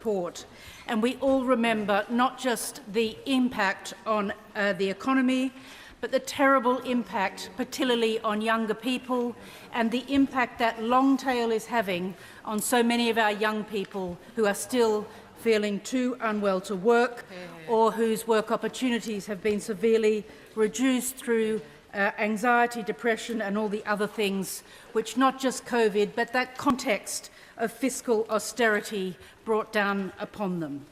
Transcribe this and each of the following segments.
report. And we all remember not just the impact on the economy, but the terrible impact, particularly on younger people, and the impact that long tail is having on so many of our young people who are still feeling too unwell to work, or whose work opportunities have been severely reduced through anxiety, depression and all the other things which not just COVID, but that context of fiscal austerity brought down upon them.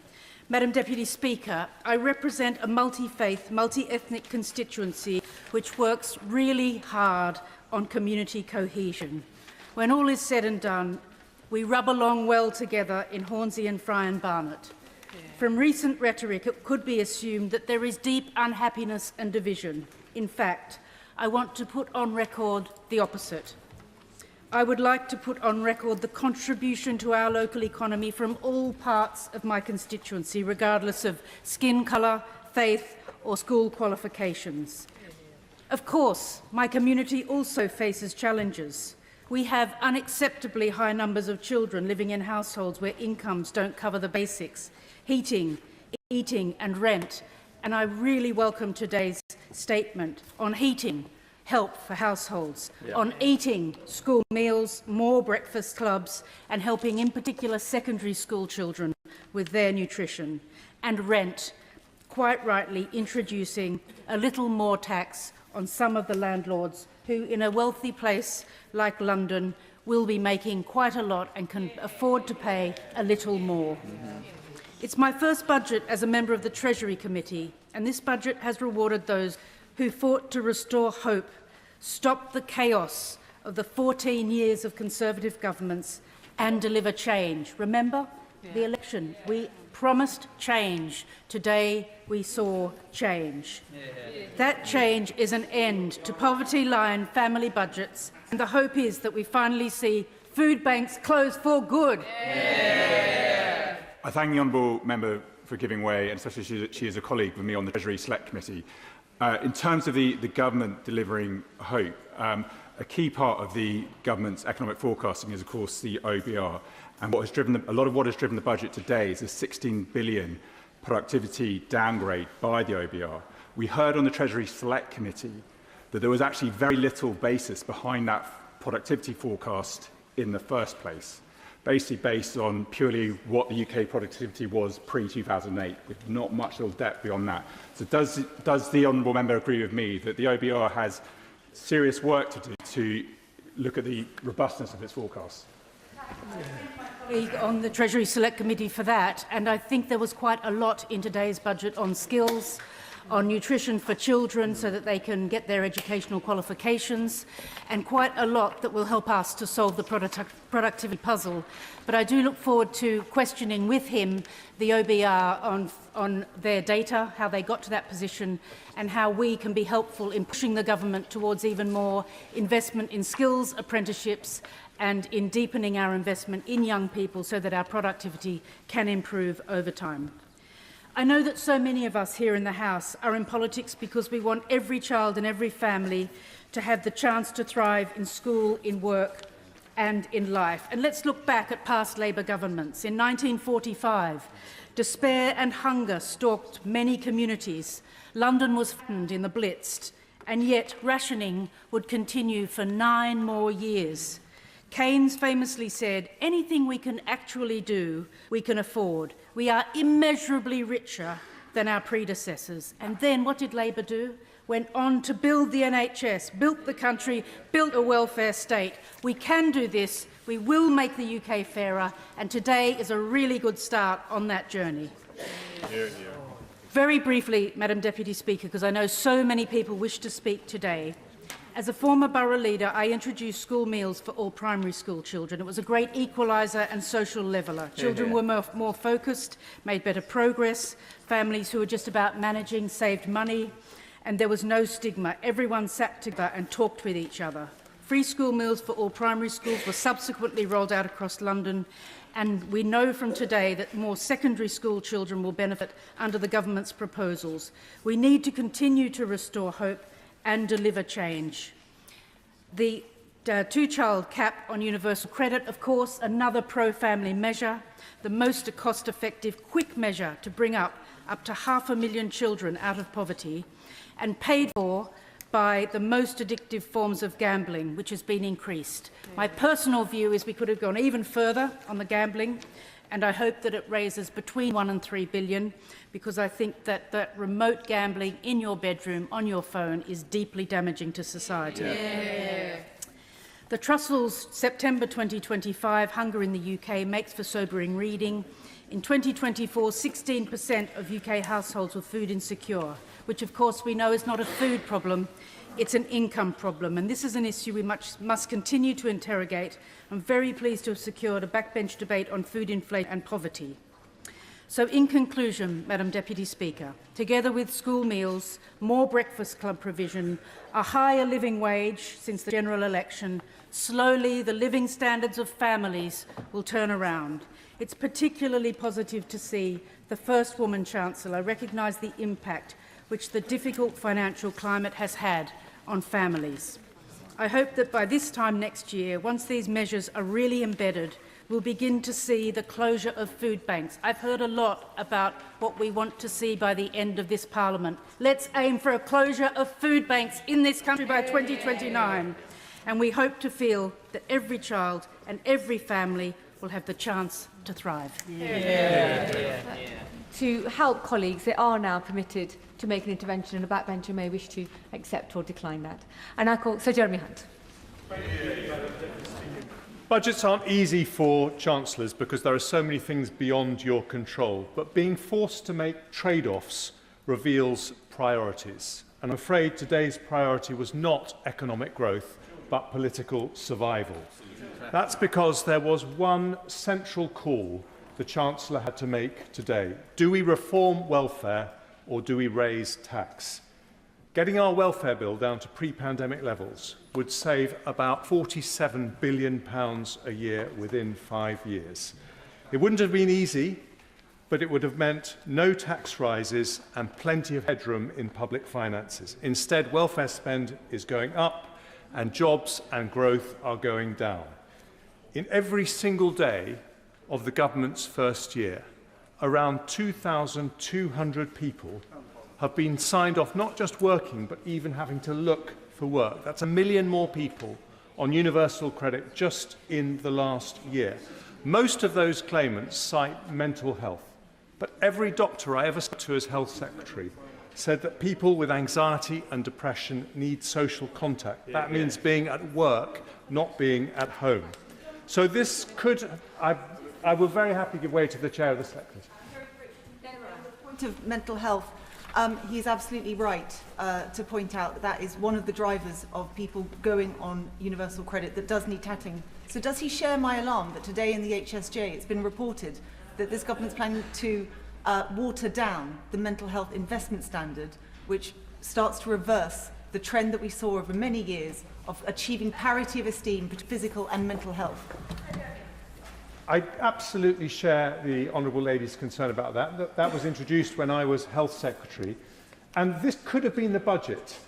Madam Deputy Speaker, I represent a multi-faith, multi-ethnic constituency which works really hard on community cohesion. When all is said and done, we rub along well together in Hornsey and Fry and Barnet. From recent rhetoric, it could be assumed that there is deep unhappiness and division. In fact, I want to put on record the opposite. I would like to put on record the contribution to our local economy from all parts of my constituency, regardless of skin colour, faith or school qualifications. Of course, my community also faces challenges. We have unacceptably high numbers of children living in households where incomes don't cover the basics, heating, eating and rent, and I really welcome today's statement on heating, help for households, on eating, school meals, more breakfast clubs, and helping in particular secondary school children with their nutrition, and rent, quite rightly introducing a little more tax on some of the landlords who, in a wealthy place like London, will be making quite a lot and can afford to pay a little more. It's my first budget as a member of the Treasury Committee, and this budget has rewarded those who fought to restore hope, stop the chaos of the 14 years of Conservative governments and deliver change. Remember the election? We promised change. Today we saw change. That change is an end to poverty-line family budgets, and the hope is that we finally see food banks close for good. I thank the honourable member for giving way, and especially she is a colleague with me on the Treasury Select Committee. In terms of the government delivering hope, a key part of the government's economic forecasting is, of course, the OBR. And a lot of what has driven the budget today is a 16 billion productivity downgrade by the OBR. We heard on the Treasury Select Committee that there was actually very little basis behind that productivity forecast in the first place, basically based on purely what the UK productivity was pre-2008, with not much depth beyond that. So does the honourable member agree with me that the OBR has serious work to do to look at the robustness of its forecasts? On the Treasury Select Committee for that, and I think there was quite a lot in today's budget on skills, on nutrition for children so that they can get their educational qualifications, and quite a lot that will help us to solve the productivity puzzle. But I do look forward to questioning with him the OBR on their data, how they got to that position, and how we can be helpful in pushing the government towards even more investment in skills, apprenticeships, and in deepening our investment in young people so that our productivity can improve over time. I know that so many of us here in the House are in politics because we want every child and every family to have the chance to thrive in school, in work and in life. And let's look back at past Labour governments. In 1945, despair and hunger stalked many communities. London was flattened in the Blitz, and yet rationing would continue for 9 more years. Keynes famously said, anything we can actually do, we can afford. We are immeasurably richer than our predecessors. And then what did Labour do? Went on to build the NHS, built the country, built a welfare state. We can do this. We will make the UK fairer. And today is a really good start on that journey. Very briefly, Madam Deputy Speaker, because I know so many people wish to speak today. As a former borough leader, I introduced school meals for all primary school children. It was a great equaliser and social leveller. Children were more focused, made better progress. Families who were just about managing saved money, and there was no stigma. Everyone sat together and talked with each other. Free school meals for all primary schools were subsequently rolled out across London, and we know from today that more secondary school children will benefit under the government's proposals. We need to continue to restore hope and deliver change. The two-child cap on universal credit, of course, another pro-family measure, the most cost-effective, quick measure to bring up to 500,000 children out of poverty, and paid for by the most addictive forms of gambling, which has been increased. My personal view is we could have gone even further on the gambling, and I hope that it raises between 1 and 3 billion, because I think that remote gambling in your bedroom, on your phone, is deeply damaging to society. Yeah. The Trussell's September 2025 Hunger in the UK makes for sobering reading. In 2024, 16% of UK households were food insecure, which of course we know is not a food problem, it's an income problem. And this is an issue we must continue to interrogate. I'm very pleased to have secured a backbench debate on food inflation and poverty. So in conclusion, Madam Deputy Speaker, together with school meals, more breakfast club provision, a higher living wage since the general election, slowly the living standards of families will turn around. It's particularly positive to see the first woman Chancellor recognise the impact which the difficult financial climate has had on families. I hope that by this time next year, once these measures are really embedded, we'll begin to see the closure of food banks. I've heard a lot about what we want to see by the end of this Parliament. Let's aim for a closure of food banks in this country by 2029. And we hope to feel that every child and every family will have the chance to thrive. To help colleagues, they are now permitted to make an intervention, and a backbencher may wish to accept or decline that. And I call Sir Jeremy Hunt. Budgets aren't easy for chancellors because there are so many things beyond your control, but being forced to make trade-offs reveals priorities. And I'm afraid today's priority was not economic growth, but political survival. That's because there was one central call the Chancellor had to make today. Do we reform welfare or do we raise tax? Getting our welfare bill down to pre-pandemic levels would save about £47 billion a year within 5 years. It wouldn't have been easy, but it would have meant no tax rises and plenty of headroom in public finances. Instead, welfare spend is going up and jobs and growth are going down. In every single day of the government's first year, around 2,200 people have been signed off not just working, but even having to look for work. That's 1 million more people on universal credit just in the last year. Most of those claimants cite mental health, but every doctor I ever spoke to as Health Secretary said that people with anxiety and depression need social contact. That means being at work, not being at home. So this could, I will very happily give way to the Chair of the Select Committee. On the point of mental health, he's absolutely right to point out that that is one of the drivers of people going on universal credit that does need tackling. So does he share my alarm that today in the HSJ it's been reported that this government's planning to water down the mental health investment standard, which starts to reverse the trend that we saw over many years of achieving parity of esteem between physical and mental health? I absolutely share the Honourable Lady's concern about that. That was introduced when I was Health Secretary. And this could have been the budget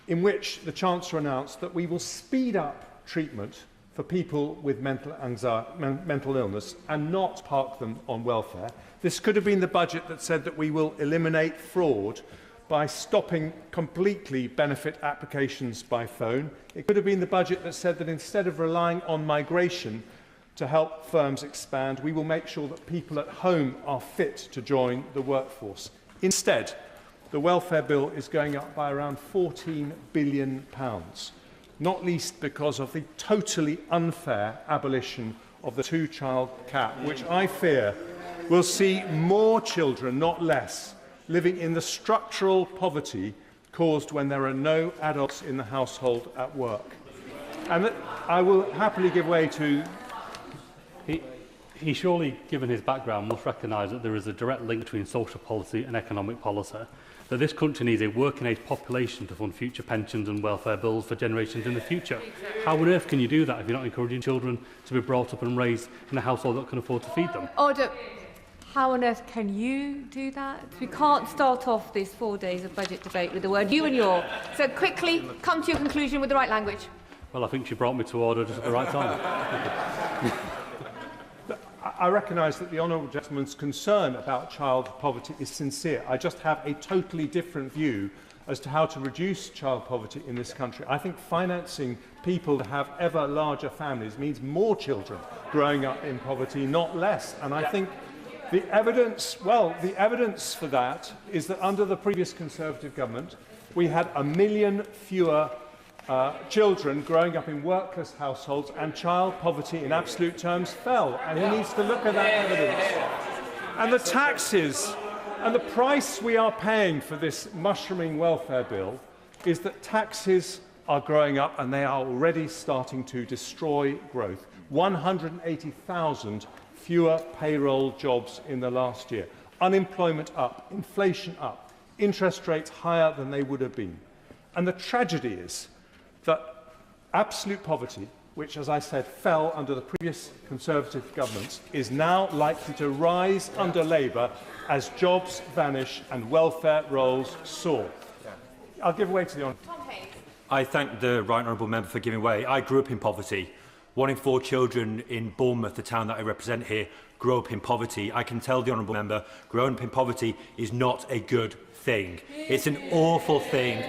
in which the Chancellor announced that we will speed up treatment for people with mental illness and not park them on welfare. This could have been the budget that said that we will eliminate fraud by stopping completely benefit applications by phone. It could have been the budget that said that instead of relying on migration to help firms expand, we will make sure that people at home are fit to join the workforce. Instead, the welfare bill is going up by around £14 billion, not least because of the totally unfair abolition of the two-child cap, which I fear will see more children, not less, living in the structural poverty caused when there are no adults in the household at work. And I will happily give way to... He surely, given his background, must recognise that there is a direct link between social policy and economic policy, that this country needs a working-age population to fund future pensions and welfare bills for generations in the future. How on earth can you do that if you're not encouraging children to be brought up and raised in a household that can afford to feed them? Order. How on earth can you do that? We can't start off these 4 days of budget debate with the word you and your. So quickly, come to your conclusion with the right language. Well, I think she brought me to order just at the right time. I recognise that the honourable gentleman's concern about child poverty is sincere. I just have a totally different view as to how to reduce child poverty in this country. I think financing people to have ever larger families means more children growing up in poverty, not less. And I think the evidence for that is that under the previous Conservative government, we had 1 million fewer children growing up in workless households, and child poverty in absolute terms fell. And he needs to look at that evidence. And the taxes and the price we are paying for this mushrooming welfare bill is that taxes are growing up, and they are already starting to destroy growth. 180,000 fewer payroll jobs in the last year. Unemployment up, inflation up, interest rates higher than they would have been. And the tragedy is that absolute poverty, which, as I said, fell under the previous Conservative governments, is now likely to rise under Labour as jobs vanish and welfare rolls soar. I'll give way to the honourable. I thank the right honourable member for giving way. I grew up in poverty. 1 in 4 children in Bournemouth, the town that I represent here, grew up in poverty. I can tell the honourable member, growing up in poverty is not a good thing. It's an awful thing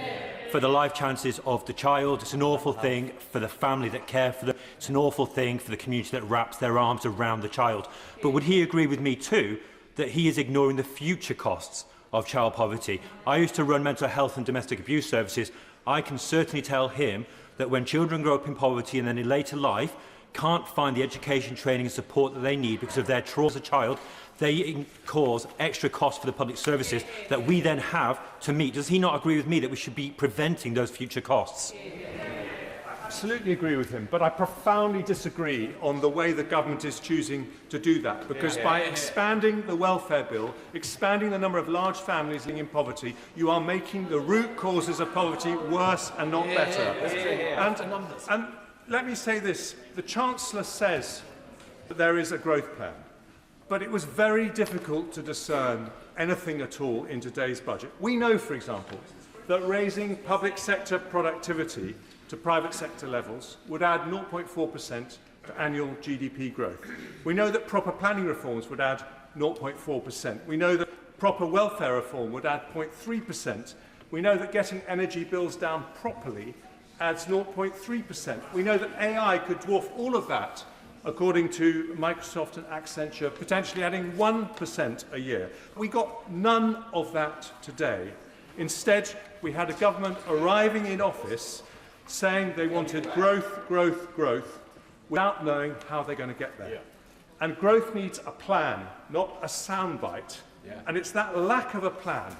for the life chances of the child. It's an awful thing for the family that care for them. It's an awful thing for the community that wraps their arms around the child. But would he agree with me too that he is ignoring the future costs of child poverty? I used to run mental health and domestic abuse services. I can certainly tell him that when children grow up in poverty and then in later life can't find the education, training and support that they need because of their trauma as a child, they cause extra costs for the public services that we then have to meet. Does he not agree with me that we should be preventing those future costs? I absolutely agree with him, but I profoundly disagree on the way the government is choosing to do that, because by expanding the welfare bill, expanding the number of large families living in poverty, you are making the root causes of poverty worse and not better. And let me say this, the Chancellor says that there is a growth plan, but it was very difficult to discern anything at all in today's budget. We know, for example, that raising public sector productivity to private sector levels would add 0.4% to annual GDP growth. We know that proper planning reforms would add 0.4%. We know that proper welfare reform would add 0.3%. We know that getting energy bills down properly adds 0.3%. We know that AI could dwarf all of that, according to Microsoft and Accenture, potentially adding 1% a year. We got none of that today. Instead, we had a government arriving in office saying they wanted growth, growth, growth, without knowing how they're going to get there. And growth needs a plan, not a soundbite. And it's that lack of a plan,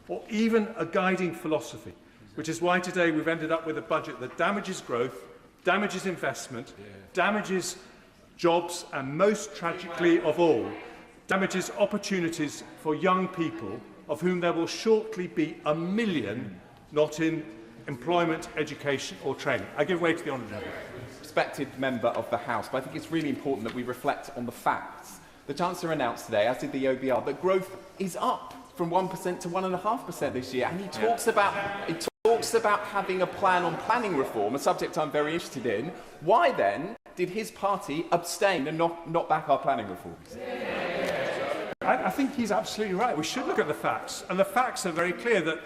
or even a guiding philosophy, which is why today we've ended up with a budget that damages growth, damages investment, damages jobs, and most tragically of all, damages opportunities for young people, of whom there will shortly be 1 million not in employment, education or training. I give way to the honourable member. Respected member of the House, but I think it's really important that we reflect on the facts. The Chancellor announced today, as did the OBR, that growth is up from 1% to 1.5% this year, and he talks about having a plan on planning reform, a subject I'm very interested in. Why then did his party abstain and not back our planning reforms? I think he's absolutely right. We should look at the facts. And the facts are very clear that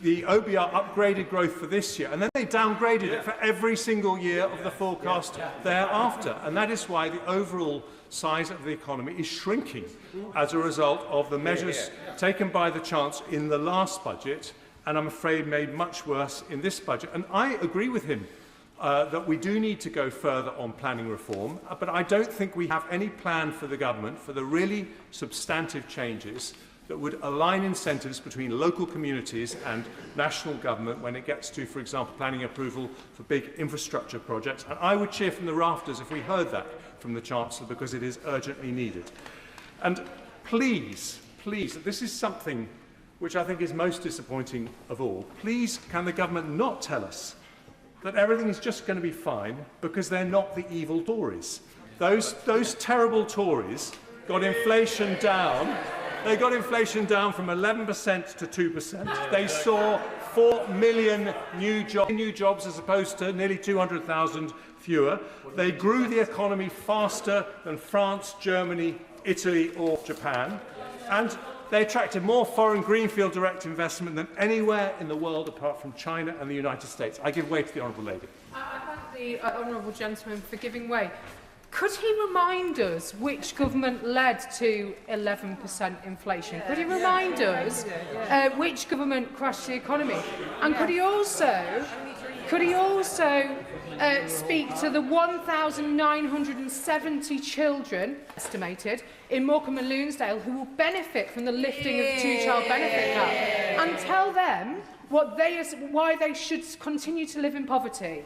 the OBR upgraded growth for this year, and then they downgraded it for every single year of the forecast thereafter. And that is why the overall size of the economy is shrinking as a result of the measures taken by the Chancellor in the last budget, and I'm afraid made much worse in this budget. And I agree with him that we do need to go further on planning reform, but I don't think we have any plan for the government for the really substantive changes that would align incentives between local communities and national government when it gets to, for example, planning approval for big infrastructure projects. And I would cheer from the rafters if we heard that from the Chancellor, because it is urgently needed. And please, this is something which I think is most disappointing of all. Please, can the government not tell us that everything is just going to be fine because they're not the evil Tories? Those terrible Tories got inflation down. They got inflation down from 11% to 2%. They saw 4 million new jobs as opposed to nearly 200,000 fewer. They grew the economy faster than France, Germany, Italy or Japan. And they attracted more foreign greenfield direct investment than anywhere in the world apart from China and the United States. I give way to the Honourable Lady. I thank the Honourable Gentleman for giving way. Could he remind us which government led to 11% inflation? Could he remind us which government crashed the economy? And could he also speak to the 1,970 children, estimated, in Morecambe and Loonsdale who will benefit from the lifting of the two-child benefit cap, and tell them why they should continue to live in poverty?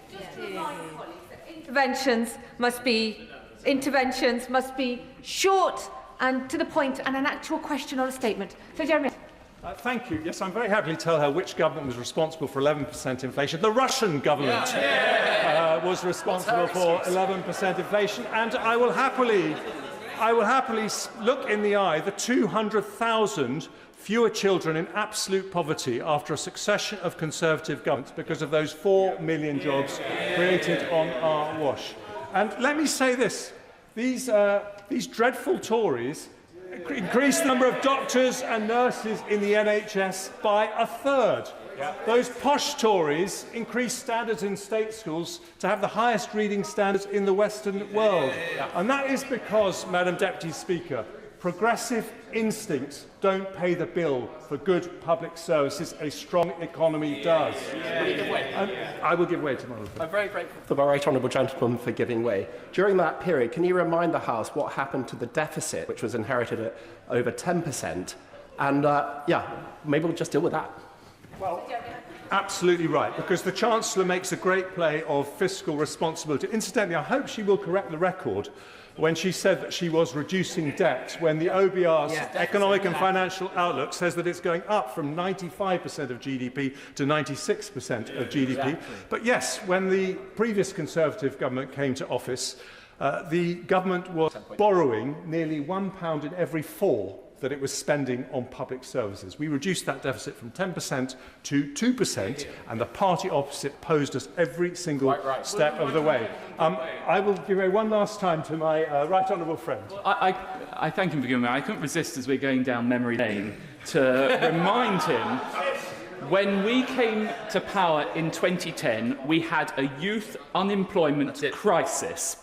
Interventions must be short and to the point, and an actual question or a statement. So, Jeremy. Thank you. Yes, I'm very happy to tell her which government was responsible for 11% inflation. The Russian government was responsible for 11% inflation, and I will happily look in the eye the 200,000 fewer children in absolute poverty after a succession of Conservative governments because of those 4 million jobs created on our watch. And let me say this, these dreadful Tories increased the number of doctors and nurses in the NHS by a third. Those posh Tories increased standards in state schools to have the highest reading standards in the Western world. And that is because, Madam Deputy Speaker, progressive instincts don't pay the bill for good public services. A strong economy does. I will give way to my friend. I'm very grateful to the right honourable gentleman for giving way. During that period, can you remind the House what happened to the deficit, which was inherited at over 10%? And, maybe we'll just deal with that. Well, absolutely right, because the Chancellor makes a great play of fiscal responsibility. Incidentally, I hope she will correct the record when she said that she was reducing debt, when the OBR's Economic and Financial Outlook says that it's going up from 95% of GDP to 96% of GDP. Exactly. But yes, when the previous Conservative government came to office, the government was borrowing nearly £1 in every 4 that it was spending on public services. We reduced that deficit from 10% to 2%, and the party opposite opposed us every single step of the way. I will give way one last time to my right honourable friend. I thank him for giving me. I couldn't resist, as we're going down memory lane, to remind him when we came to power in 2010, we had a youth unemployment crisis.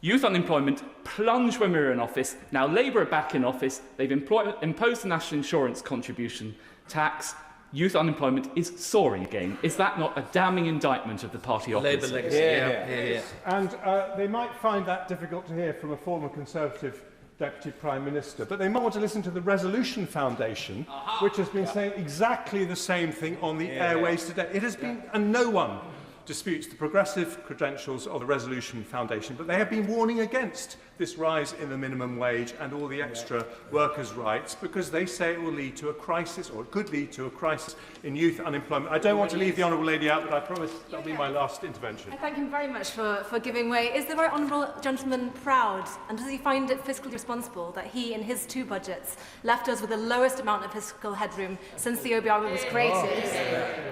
Youth unemployment plunged when we were in office. Now Labour are back in office. They've imposed the national insurance contribution tax. Youth unemployment is soaring again. Is that not a damning indictment of the party opposite? Labour legacy. And they might find that difficult to hear from a former Conservative Deputy Prime Minister, but they might want to listen to the Resolution Foundation, which has been saying exactly the same thing on the airways today. It has been, and no one disputes the progressive credentials of the Resolution Foundation, but they have been warning against this rise in the minimum wage and all the extra workers' rights because they say it will lead to a crisis, or it could lead to a crisis in youth unemployment. I don't want to leave the Honourable Lady out, but I promise that'll be my last intervention. I thank him very much for giving way. Is the right honourable gentleman proud, and does he find it fiscally responsible that he, in his 2 budgets, left us with the lowest amount of fiscal headroom since the OBR was created,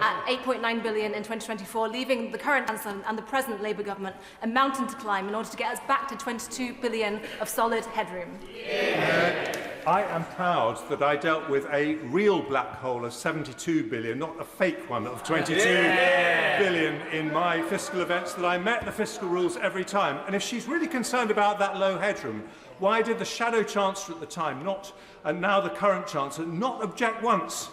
at £8.9 billion in 2024, leaving the current Chancellor and the present Labour government a mountain to climb in order to get us back to £22 billion of solid headroom? I am proud that I dealt with a real black hole of 72 billion, not a fake one of 22 billion in my fiscal events, that I met the fiscal rules every time. And if she's really concerned about that low headroom, why did the Shadow Chancellor at the time, and now the current Chancellor, not object once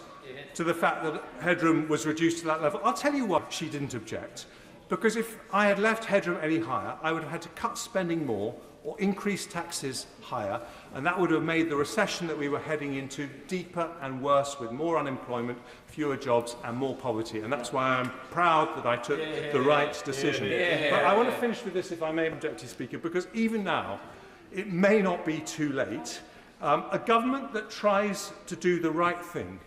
to the fact that headroom was reduced to that level? I'll tell you what she didn't object. Because if I had left headroom any higher, I would have had to cut spending more or increase taxes higher, and that would have made the recession that we were heading into deeper and worse, with more unemployment, fewer jobs and more poverty. And that's why I'm proud that I took the right decision. But I want to finish with this, if I may, Deputy Speaker, because even now, it may not be too late. A government that tries to do the right thing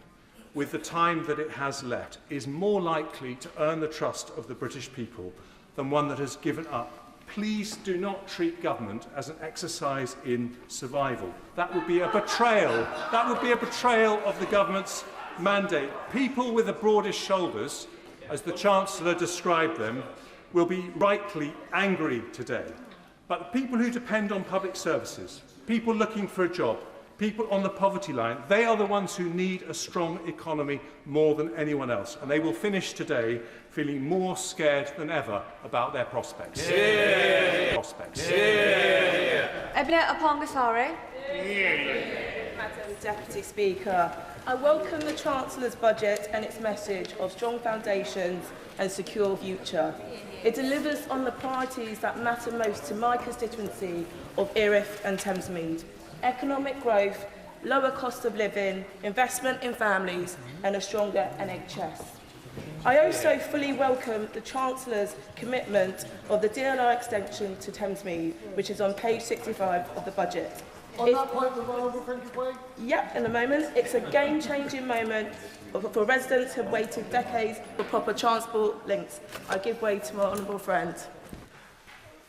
with the time that it has left is more likely to earn the trust of the British people than one that has given up. Please do not treat government as an exercise in survival. That would be a betrayal. That would be a betrayal of the government's mandate, people with the broadest shoulders, as the Chancellor described them, will be rightly angry today. But the people who depend on public services, people looking for a job, people on the poverty line, they are the ones who need a strong economy more than anyone else. And they will finish today feeling more scared than ever about their prospects. Badenoch Apongasare. Madam Deputy Speaker, I welcome the Chancellor's budget and its message of strong foundations and secure future. It delivers on the priorities that matter most to my constituency of Erith and Thamesmead: economic growth, lower cost of living, investment in families and a stronger NHS. I also fully welcome the Chancellor's commitment of the DLR extension to Thamesmead, which is on page 65 of the budget. On that point, the Honourable Frankie. Yep, in a moment. It's a game-changing moment for residents who have waited decades for proper transport links. I give way to my honourable friend.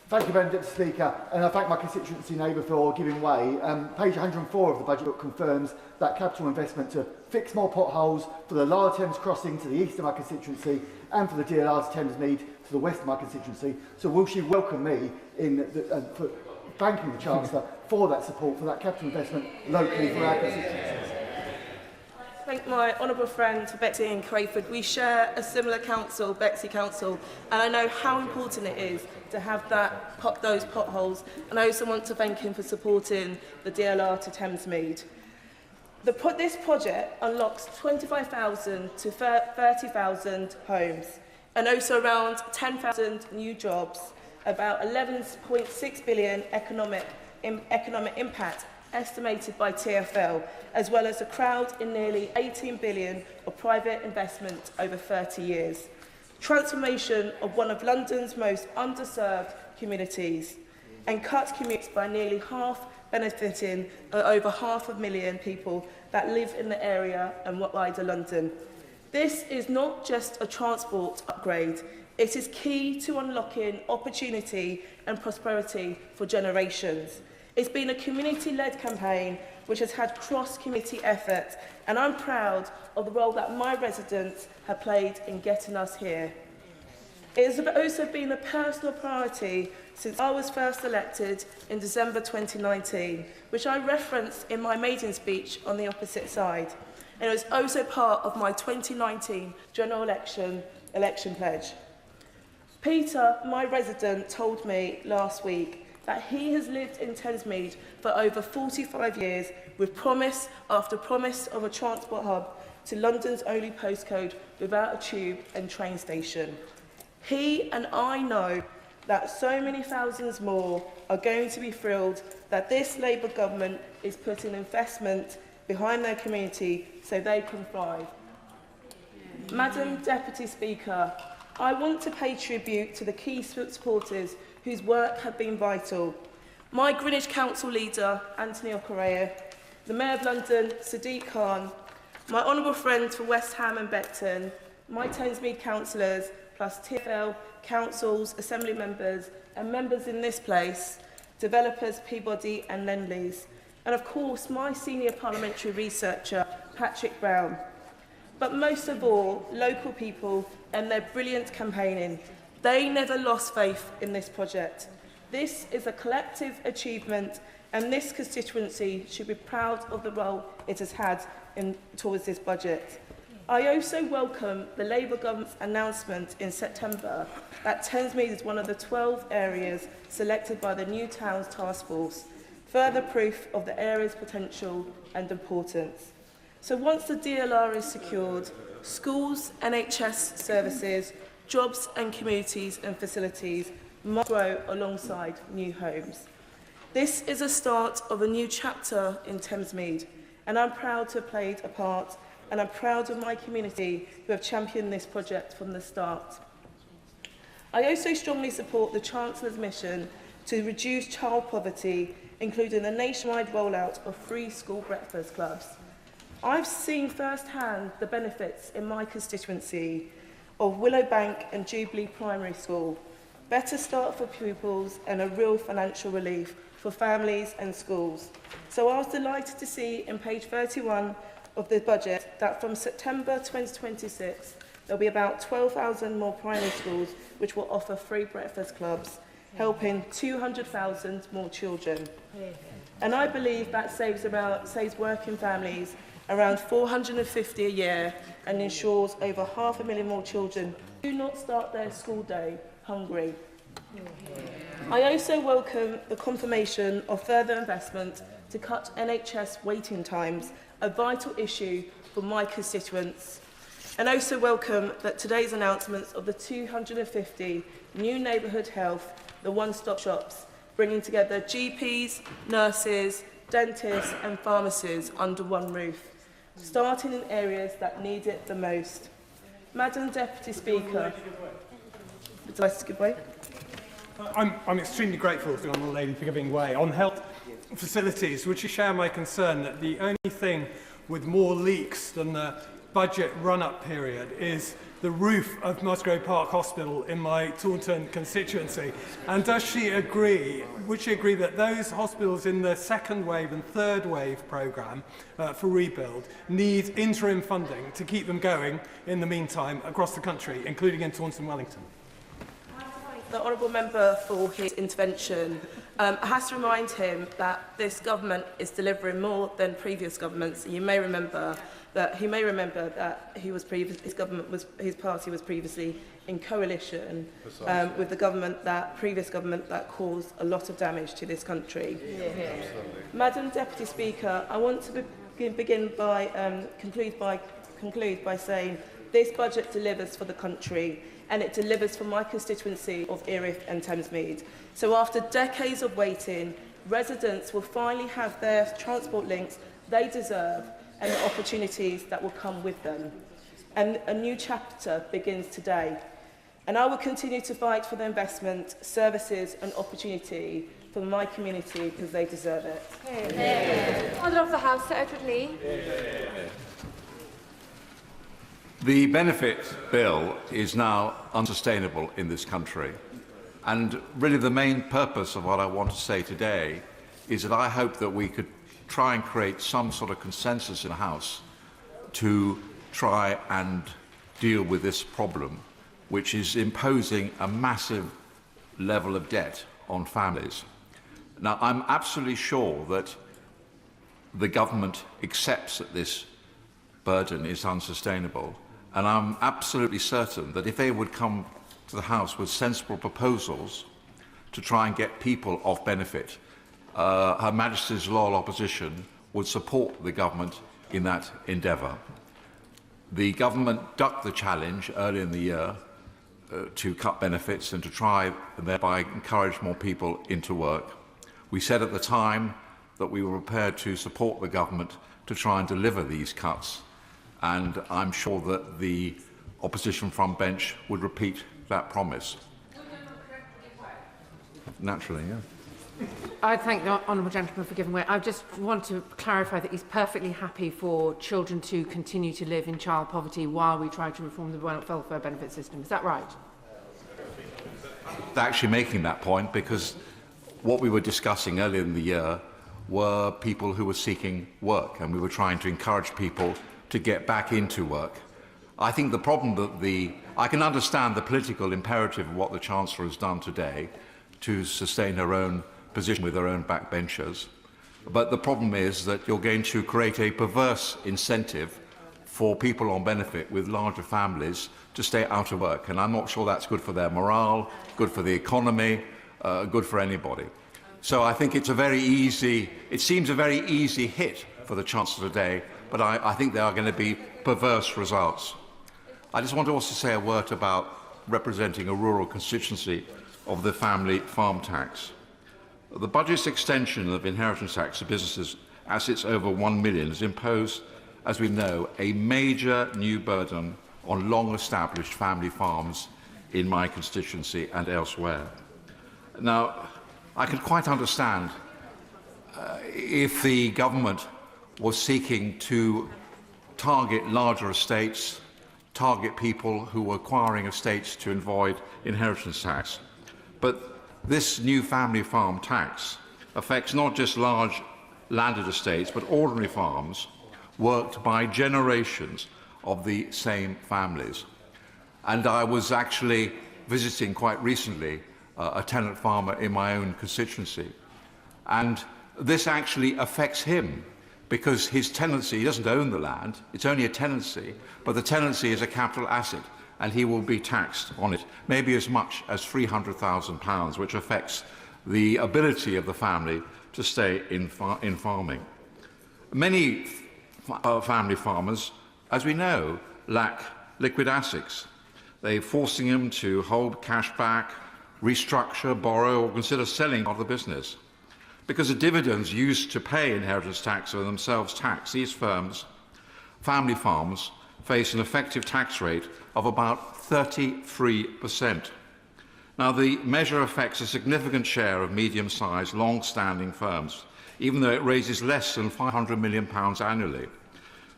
Thank you, Madam Deputy Speaker, and I thank my constituency neighbour for giving way. Page 104 of the budget book confirms that capital investment to fix more potholes for the Lower Thames crossing to the east of my constituency and for the DLR to Thamesmead to the west of my constituency. So will she welcome me in for thanking the Chancellor for that support, for that capital investment locally for our constituencies? Thank my honourable friend Betsy in Crayford. We share a similar council, Bexley Council, and I know how important it is to have those potholes, and I also want to thank him for supporting the DLR to Thamesmead. This project unlocks 25,000 to 30,000 homes and also around 10,000 new jobs, about 11.6 billion economic impact estimated by TfL, as well as a crowd in nearly 18 billion of private investment over 30 years. Transformation of one of London's most underserved communities, and cuts commutes by nearly half, benefiting over 500,000 people that live in the area and wider London. This is not just a transport upgrade, it is key to unlocking opportunity and prosperity for generations. It's been a community-led campaign which has had cross-committee effort, and I'm proud of the role that my residents have played in getting us here. It has also been a personal priority since I was first elected in December 2019, which I referenced in my maiden speech on the opposite side. And it was also part of my 2019 general election pledge. Peter, my resident, told me last week that he has lived in Thamesmead for over 45 years with promise after promise of a transport hub to London's only postcode without a tube and train station. He and I know that so many thousands more are going to be thrilled that this Labour government is putting investment behind their community so they can thrive. Madam Deputy Speaker, I want to pay tribute to the key supporters whose work have been vital. My Greenwich Council leader, Anthony Okorea, the Mayor of London, Sadiq Khan, my honourable friends for West Ham and Beckton, my Thamesmead councillors, plus TfL, councils, assembly members and members in this place, developers Peabody and Lendlease, and of course my senior parliamentary researcher, Patrick Brown. But most of all, local people and their brilliant campaigning. They never lost faith in this project. This is a collective achievement, and this constituency should be proud of the role it has had towards this budget. I also welcome the Labour government's announcement in September that Thamesmead is one of the 12 areas selected by the New Towns Task Force, further proof of the area's potential and importance. So once the DLR is secured, schools, NHS services, jobs and communities and facilities must grow alongside new homes. This is a start of a new chapter in Thamesmead, and I'm proud to have played a part, and I'm proud of my community who have championed this project from the start. I also strongly support the Chancellor's mission to reduce child poverty, including a nationwide rollout of free school breakfast clubs. I've seen firsthand the benefits in my constituency of Willowbank and Jubilee Primary School, better start for pupils and a real financial relief for families and schools. So I was delighted to see in page 31 of the budget that from September 2026, there'll be about 12,000 more primary schools which will offer free breakfast clubs, helping 200,000 more children. And I believe that saves working families around $450 a year and ensures over 500,000 more children do not start their school day hungry. I also welcome the confirmation of further investment to cut NHS waiting times, a vital issue for my constituents. And also welcome that today's announcements of the 250 new neighbourhood health, the one-stop shops, bringing together GPs, nurses, dentists and pharmacists under one roof, starting in areas that need it the most. Madam Deputy Speaker, would you like to give way? I'm extremely grateful to the Honourable Lady for giving way. On health facilities, would you share my concern that the only thing with more leaks than the budget run-up period is the roof of Musgrove Park Hospital in my Taunton constituency? And does she agree, would she agree that those hospitals in the second wave and third wave programme for rebuild need interim funding to keep them going in the meantime across the country, including in Taunton Wellington? The Honourable Member for his intervention. I have to remind him that this government is delivering more than previous governments. You may remember that his party was previously in coalition with the previous government that caused a lot of damage to this country. Yeah. Madam Deputy Speaker, I want to conclude by saying this budget delivers for the country, and it delivers for my constituency of Erith and Thamesmead. So after decades of waiting, residents will finally have their transport links they deserve and the opportunities that will come with them. And a new chapter begins today. And I will continue to fight for the investment, services and opportunity for my community because they deserve it. Order of the House, Sir Edward Lee. The benefit bill is now unsustainable in this country. And really the main purpose of what I want to say today is that I hope that we could try and create some sort of consensus in the House to try and deal with this problem, which is imposing a massive level of debt on families. Now, I'm absolutely sure that the government accepts that this burden is unsustainable, and I'm absolutely certain that if they would come to the House with sensible proposals to try and get people off benefit, Her Majesty's loyal opposition would support the government in that endeavour. The government ducked the challenge early in the year to cut benefits and to try and thereby encourage more people into work. We said at the time that we were prepared to support the government to try and deliver these cuts, and I'm sure that the opposition front bench would repeat that promise. Naturally, yeah. I thank the honourable gentleman for giving way. I just want to clarify that he's perfectly happy for children to continue to live in child poverty while we try to reform the welfare benefit system. Is that right? Actually making that point, because what we were discussing earlier in the year were people who were seeking work, and we were trying to encourage people to get back into work. I think the problem that I can understand the political imperative of what the Chancellor has done today to sustain her own position with her own backbenchers. But the problem is that you're going to create a perverse incentive for people on benefit with larger families to stay out of work. And I'm not sure that's good for their morale, good for the economy, good for anybody. So I think it seems a very easy hit for the Chancellor today, but I think there are going to be perverse results. I just want to also say a word about representing a rural constituency of the family farm tax. The budget's extension of inheritance tax to businesses assets over 1 million has imposed, as we know, a major new burden on long-established family farms in my constituency and elsewhere. Now, I can quite understand if the government was seeking to target larger estates, target people who were acquiring estates to avoid inheritance tax. But this new family farm tax affects not just large landed estates, but ordinary farms worked by generations of the same families. And I was actually visiting quite recently a tenant farmer in my own constituency. And this actually affects him because his tenancy, he doesn't own the land, it's only a tenancy, but the tenancy is a capital asset and he will be taxed on it, maybe as much as £300,000, which affects the ability of the family to stay in farming. Many family farmers, as we know, lack liquid assets. They're forcing them to hold cash back, restructure, borrow, or consider selling part of the business. Because the dividends used to pay inheritance tax are themselves taxed, these firms, family farms, face an effective tax rate of about 33%. Now, the measure affects a significant share of medium-sized, long-standing firms, even though it raises less than £500 million annually.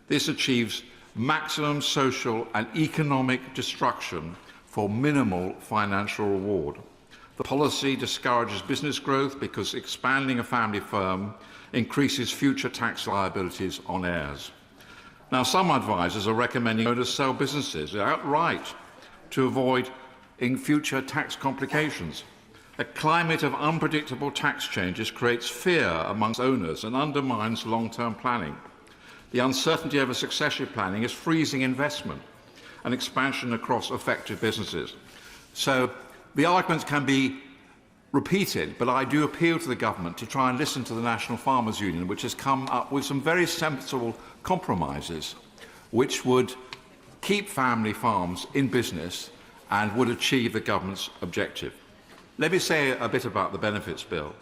This achieves maximum social and economic destruction for minimal financial reward. The policy discourages business growth because expanding a family firm increases future tax liabilities on heirs. Now, some advisors are recommending owners sell businesses outright to avoid in future tax complications. A climate of unpredictable tax changes creates fear amongst owners and undermines long-term planning. The uncertainty over succession planning is freezing investment and expansion across affected businesses. So the arguments can be repeated, but I do appeal to the government to try and listen to the National Farmers Union, which has come up with some very sensible compromises which would keep family farms in business and would achieve the government's objective. Let me say a bit about the benefits bill.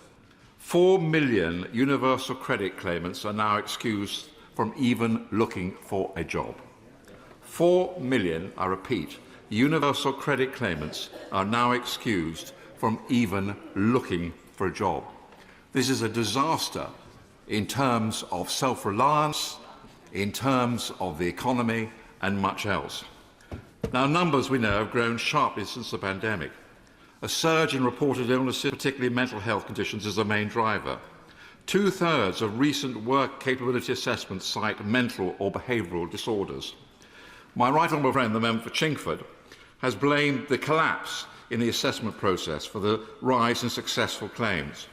4 million universal credit claimants are now excused from even looking for a job. 4 million, I repeat, universal credit claimants are now excused from even looking for a job. This is a disaster in terms of self-reliance, in terms of the economy, and much else. Now, numbers, we know, have grown sharply since the pandemic. A surge in reported illnesses, particularly mental health conditions, is the main driver. 2/3 of recent work capability assessments cite mental or behavioural disorders. My right honourable friend, the member for Chingford, has blamed the collapse in the assessment process for the rise in successful claims.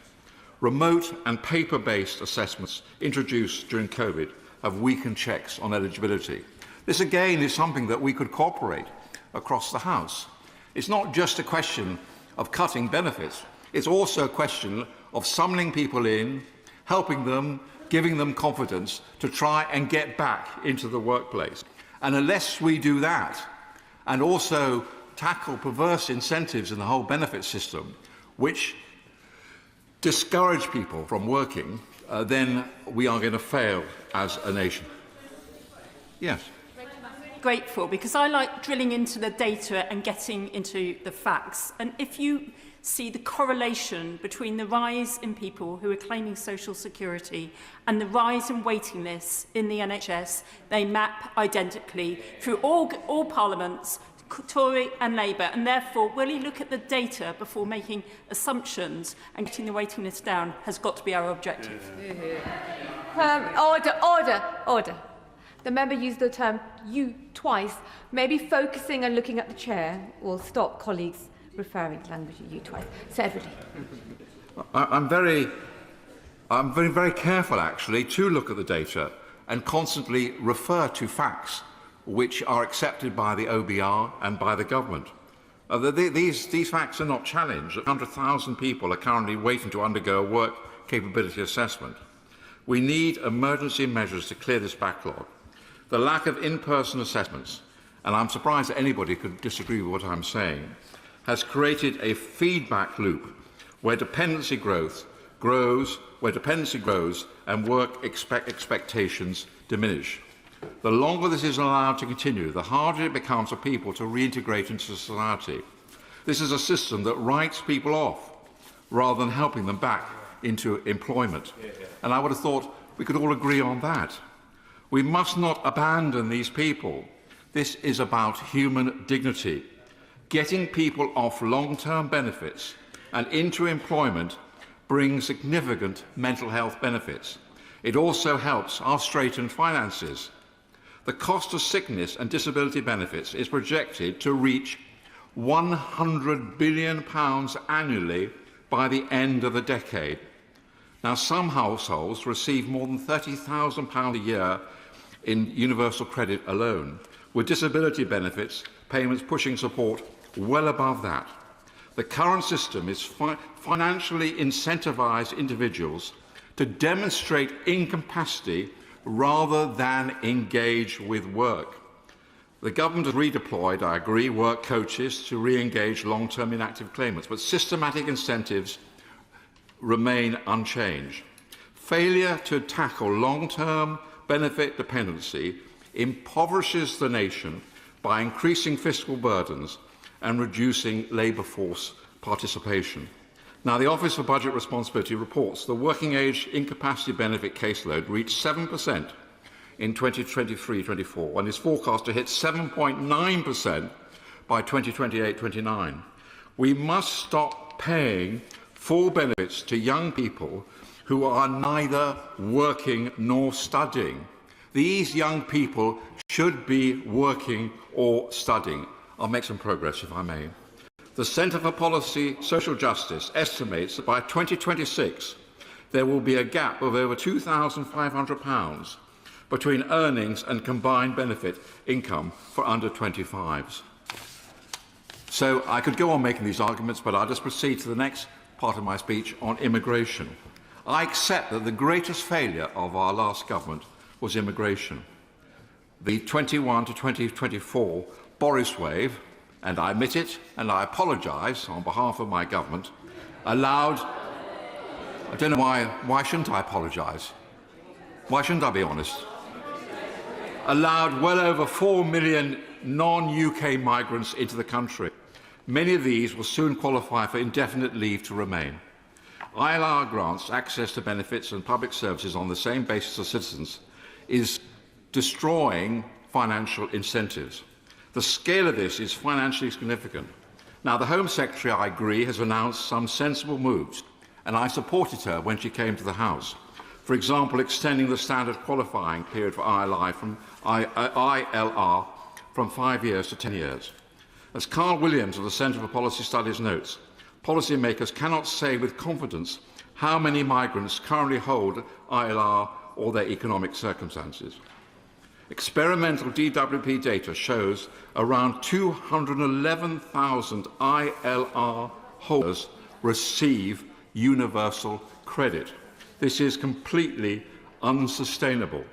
Remote and paper-based assessments introduced during COVID have weakened checks on eligibility. This again is something that we could cooperate across the House. It's not just a question of cutting benefits, it's also a question of summoning people in, helping them, giving them confidence to try and get back into the workplace. And unless we do that, and also tackle perverse incentives in the whole benefit system, which discourage people from working, then we are going to fail as a nation. Yes. Grateful, because I like drilling into the data and getting into the facts. And if you see the correlation between the rise in people who are claiming social security and the rise in waiting lists in the NHS, they map identically through all parliaments, Tory and Labour, and therefore will you look at the data before making assumptions, and getting the waiting list down has got to be our objective. Order. The member used the term "you" twice. Maybe focusing and looking at the chair will stop colleagues referring to language "you" twice. So everybody. I'm very careful, actually, to look at the data and constantly refer to facts which are accepted by the OBR and by the government. These facts are not challenged. 100,000 people are currently waiting to undergo a work capability assessment. We need emergency measures to clear this backlog. The lack of in-person assessments, and I'm surprised that anybody could disagree with what I'm saying, has created a feedback loop where dependency grows and work expectations diminish. The longer this is allowed to continue, the harder it becomes for people to reintegrate into society. This is a system that writes people off rather than helping them back into employment. And I would have thought we could all agree on that. We must not abandon these people. This is about human dignity. Getting people off long-term benefits and into employment brings significant mental health benefits. It also helps our straitened finances. The cost of sickness and disability benefits is projected to reach £100 billion annually by the end of the decade. Now, some households receive more than £30,000 a year in universal credit alone, with disability benefits payments pushing support well above that. The current system is financially incentivised individuals to demonstrate incapacity rather than engage with work. The government has redeployed, I agree, work coaches to re-engage long-term inactive claimants, but systematic incentives remain unchanged. Failure to tackle long-term benefit dependency impoverishes the nation by increasing fiscal burdens and reducing labour force participation. Now, the Office for Budget Responsibility reports the working age incapacity benefit caseload reached 7% in 2023-24 and is forecast to hit 7.9% by 2028-29. We must stop paying full benefits to young people who are neither working nor studying. These young people should be working or studying. I'll make some progress, if I may. The Centre for Policy Social Justice estimates that by 2026 there will be a gap of over £2,500 between earnings and combined benefit income for under 25s. So I could go on making these arguments, but I'll just proceed to the next part of my speech on immigration. I accept that the greatest failure of our last government was immigration. The 21 to 2024 Boris wave, and I admit it, and I apologise on behalf of my government, allowed... I don't know why shouldn't I apologise? Why shouldn't I be honest? Allowed well over 4 million non-UK migrants into the country. Many of these will soon qualify for indefinite leave to remain. ILR grants access to benefits and public services on the same basis as citizens is destroying financial incentives. The scale of this is financially significant. Now, the Home Secretary, I agree, has announced some sensible moves, and I supported her when she came to the House. For example, extending the standard qualifying period for ILR from 5 years to 10 years. As Carl Williams of the Centre for Policy Studies notes, policymakers cannot say with confidence how many migrants currently hold ILR or their economic circumstances. Experimental DWP data shows around 211,000 ILR holders receive universal credit. This is completely unsustainable.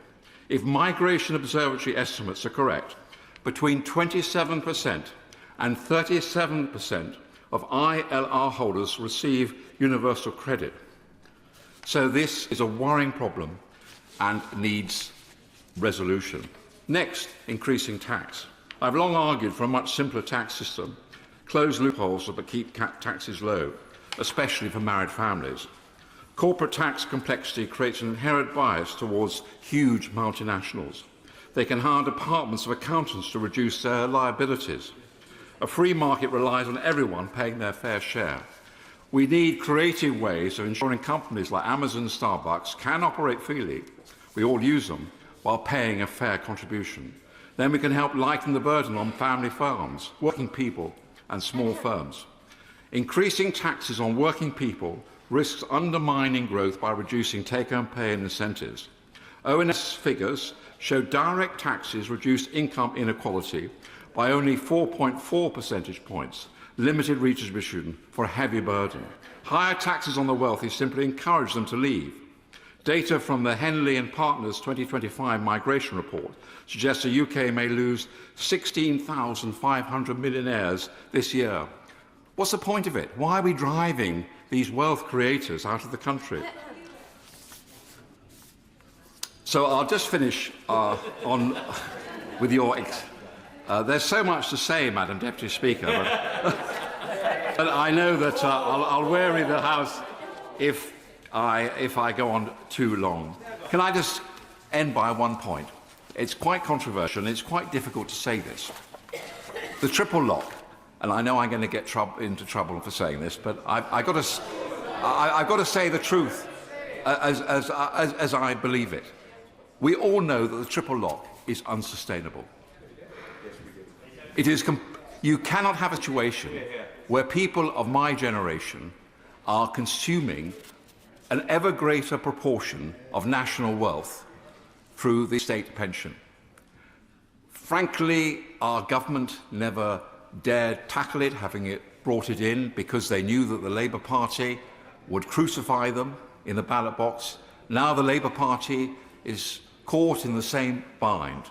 If Migration Observatory estimates are correct, between 27% and 37% of ILR holders receive universal credit. So this is a worrying problem and needs resolution. Next, increasing tax. I've long argued for a much simpler tax system, close loopholes that keep taxes low, especially for married families. Corporate tax complexity creates an inherent bias towards huge multinationals. They can hire departments of accountants to reduce their liabilities. A free market relies on everyone paying their fair share. We need creative ways of ensuring companies like Amazon and Starbucks can operate freely. We all use them, while paying a fair contribution. Then we can help lighten the burden on family farms, working people and small firms. Increasing taxes on working people risks undermining growth by reducing take-home pay and incentives. ONS figures show direct taxes reduce income inequality by only 4.4 percentage points, limited redistribution for a heavy burden. Higher taxes on the wealthy simply encourage them to leave. Data from the Henley and Partners 2025 migration report suggests the UK may lose 16,500 millionaires this year. What's the point of it? Why are we driving these wealth creators out of the country? So I'll just finish with your... there's so much to say, Madam Deputy Speaker, but I know that I'll weary the House if I go on too long. Can I just end by one point? It's quite controversial and it's quite difficult to say this. The triple lock, and I know I'm going to get into trouble for saying this, but I've got to say the truth. as I believe it. We all know that the triple lock is unsustainable. It is you cannot have a situation where people of my generation are consuming an ever greater proportion of national wealth through the state pension. Frankly, our government never dared tackle it, having it brought it in because they knew that the Labour Party would crucify them in the ballot box. Now the Labour Party is caught in the same bind.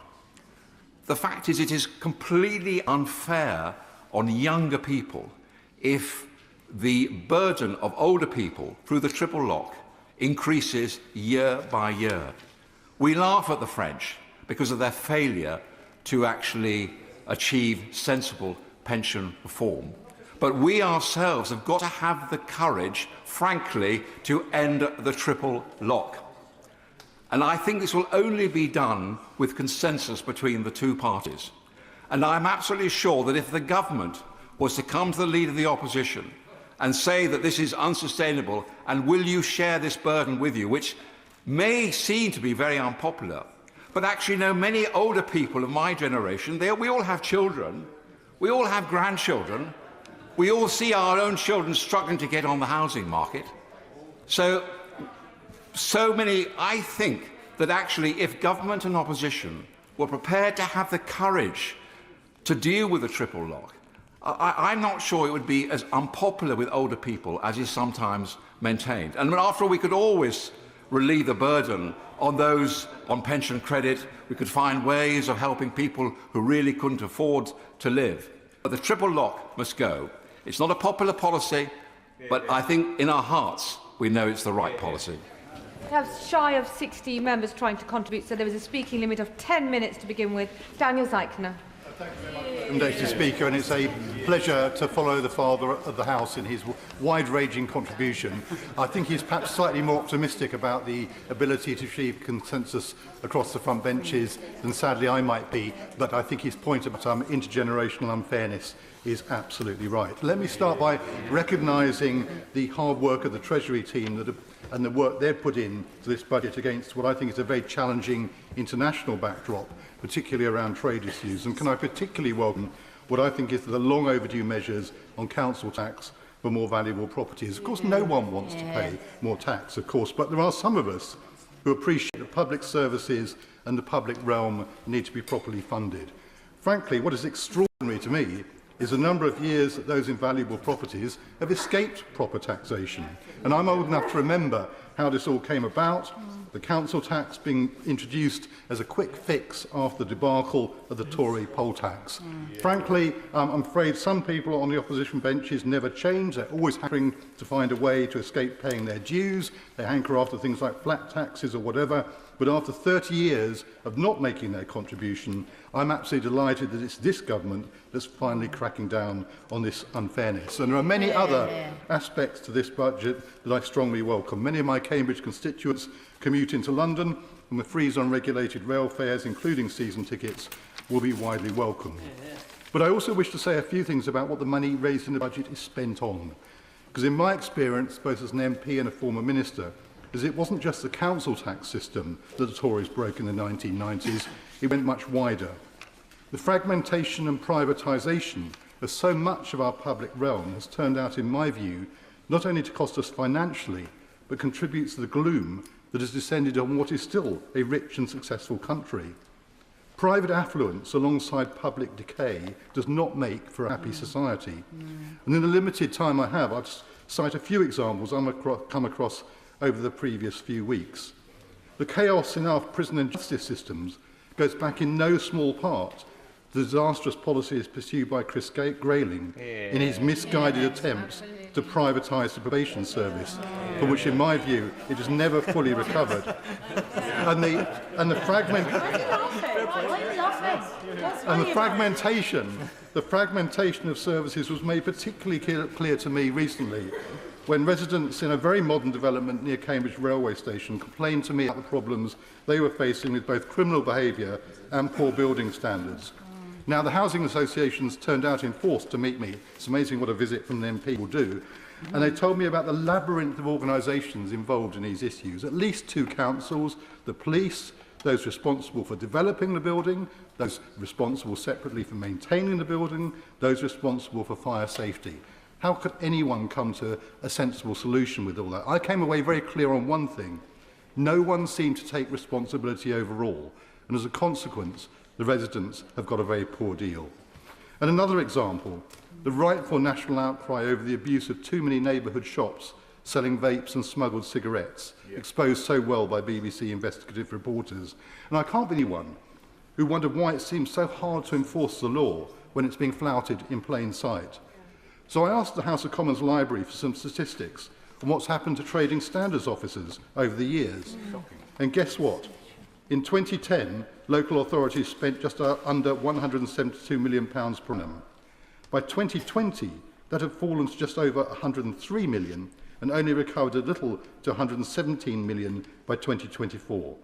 The fact is, it is completely unfair on younger people if the burden of older people through the triple lock increases year by year. We laugh at the French because of their failure to actually achieve sensible pension reform. But we ourselves have got to have the courage, frankly, to end the triple lock. And I think this will only be done with consensus between the two parties. And I'm absolutely sure that if the government was to come to the leader of the opposition and say that this is unsustainable and will you share this burden with you, which may seem to be very unpopular, but actually know many older people of my generation, we all have children, we all have grandchildren, we all see our own children struggling to get on the housing market. So many, I think that actually if government and opposition were prepared to have the courage to deal with the triple lock, I'm not sure it would be as unpopular with older people as is sometimes maintained. And after all, we could always relieve the burden on those on pension credit. We could find ways of helping people who really couldn't afford to live. But the triple lock must go. It's not a popular policy, but I think in our hearts we know it's the right policy. We have shy of 60 members trying to contribute, so there is a speaking limit of 10 minutes to begin with. Daniel Zeichner. Thank you very much, Mr. Speaker, and it's a pleasure to follow the Father of the House in his wide-ranging contribution. I think he's perhaps slightly more optimistic about the ability to achieve consensus across the front benches than sadly I might be, but I think his point about intergenerational unfairness is absolutely right. Let me start by recognising the hard work of the Treasury team and the work they've put in to this budget against what I think is a very challenging international backdrop, particularly around trade issues. And can I particularly welcome what I think is the long overdue measures on council tax for more valuable properties. Of course, no one wants to pay more tax, of course, but there are some of us who appreciate that public services and the public realm need to be properly funded. Frankly, what is extraordinary to me is the number of years that those invaluable properties have escaped proper taxation. And I'm old enough to remember how this all came about, the council tax being introduced as a quick fix after the debacle of the Tory poll tax. Frankly, I'm afraid some people on the opposition benches never change. They're always hankering to find a way to escape paying their dues. They hanker after things like flat taxes or whatever. But after 30 years of not making their contribution, I'm absolutely delighted that it's this government that's finally cracking down on this unfairness. And there are many other aspects to this budget that I strongly welcome. Many of my Cambridge constituents commute into London, and the freeze on regulated rail fares, including season tickets, will be widely welcomed. But I also wish to say a few things about what the money raised in the budget is spent on. Because in my experience, both as an MP and a former minister, is it wasn't just the council tax system that the Tories broke in the 1990s, it went much wider. The fragmentation and privatisation of so much of our public realm has turned out, in my view, not only to cost us financially, but contributes to the gloom that has descended on what is still a rich and successful country. Private affluence alongside public decay does not make for a happy society. And in the limited time I have, I'll just cite a few examples I've come across over the previous few weeks. The chaos in our prison and justice systems goes back in no small part to the disastrous policies pursued by Chris Grayling in his misguided attempts to privatise the probation service, from which, in my view, it has never fully recovered. And the fragmentation of services was made particularly clear to me recently when residents in a very modern development near Cambridge railway station complained to me about the problems they were facing with both criminal behaviour and poor building standards. Now, the housing associations turned out in force to meet me. It's amazing what a visit from an MP will do. And they told me about the labyrinth of organisations involved in these issues. At least 2 councils, the police, those responsible for developing the building, those responsible separately for maintaining the building, those responsible for fire safety. How could anyone come to a sensible solution with all that? I came away very clear on one thing. No one seemed to take responsibility overall, and as a consequence, the residents have got a very poor deal. And another example, the rightful national outcry over the abuse of too many neighbourhood shops selling vapes and smuggled cigarettes, exposed so well by BBC investigative reporters. And I can't be anyone who wondered why it seems so hard to enforce the law when it's being flouted in plain sight. So I asked the House of Commons Library for some statistics on what's happened to trading standards officers over the years. And guess what? In 2010, local authorities spent just under £172 million per annum. By 2020, that had fallen to just over £103 million and only recovered a little to £117 million by 2024.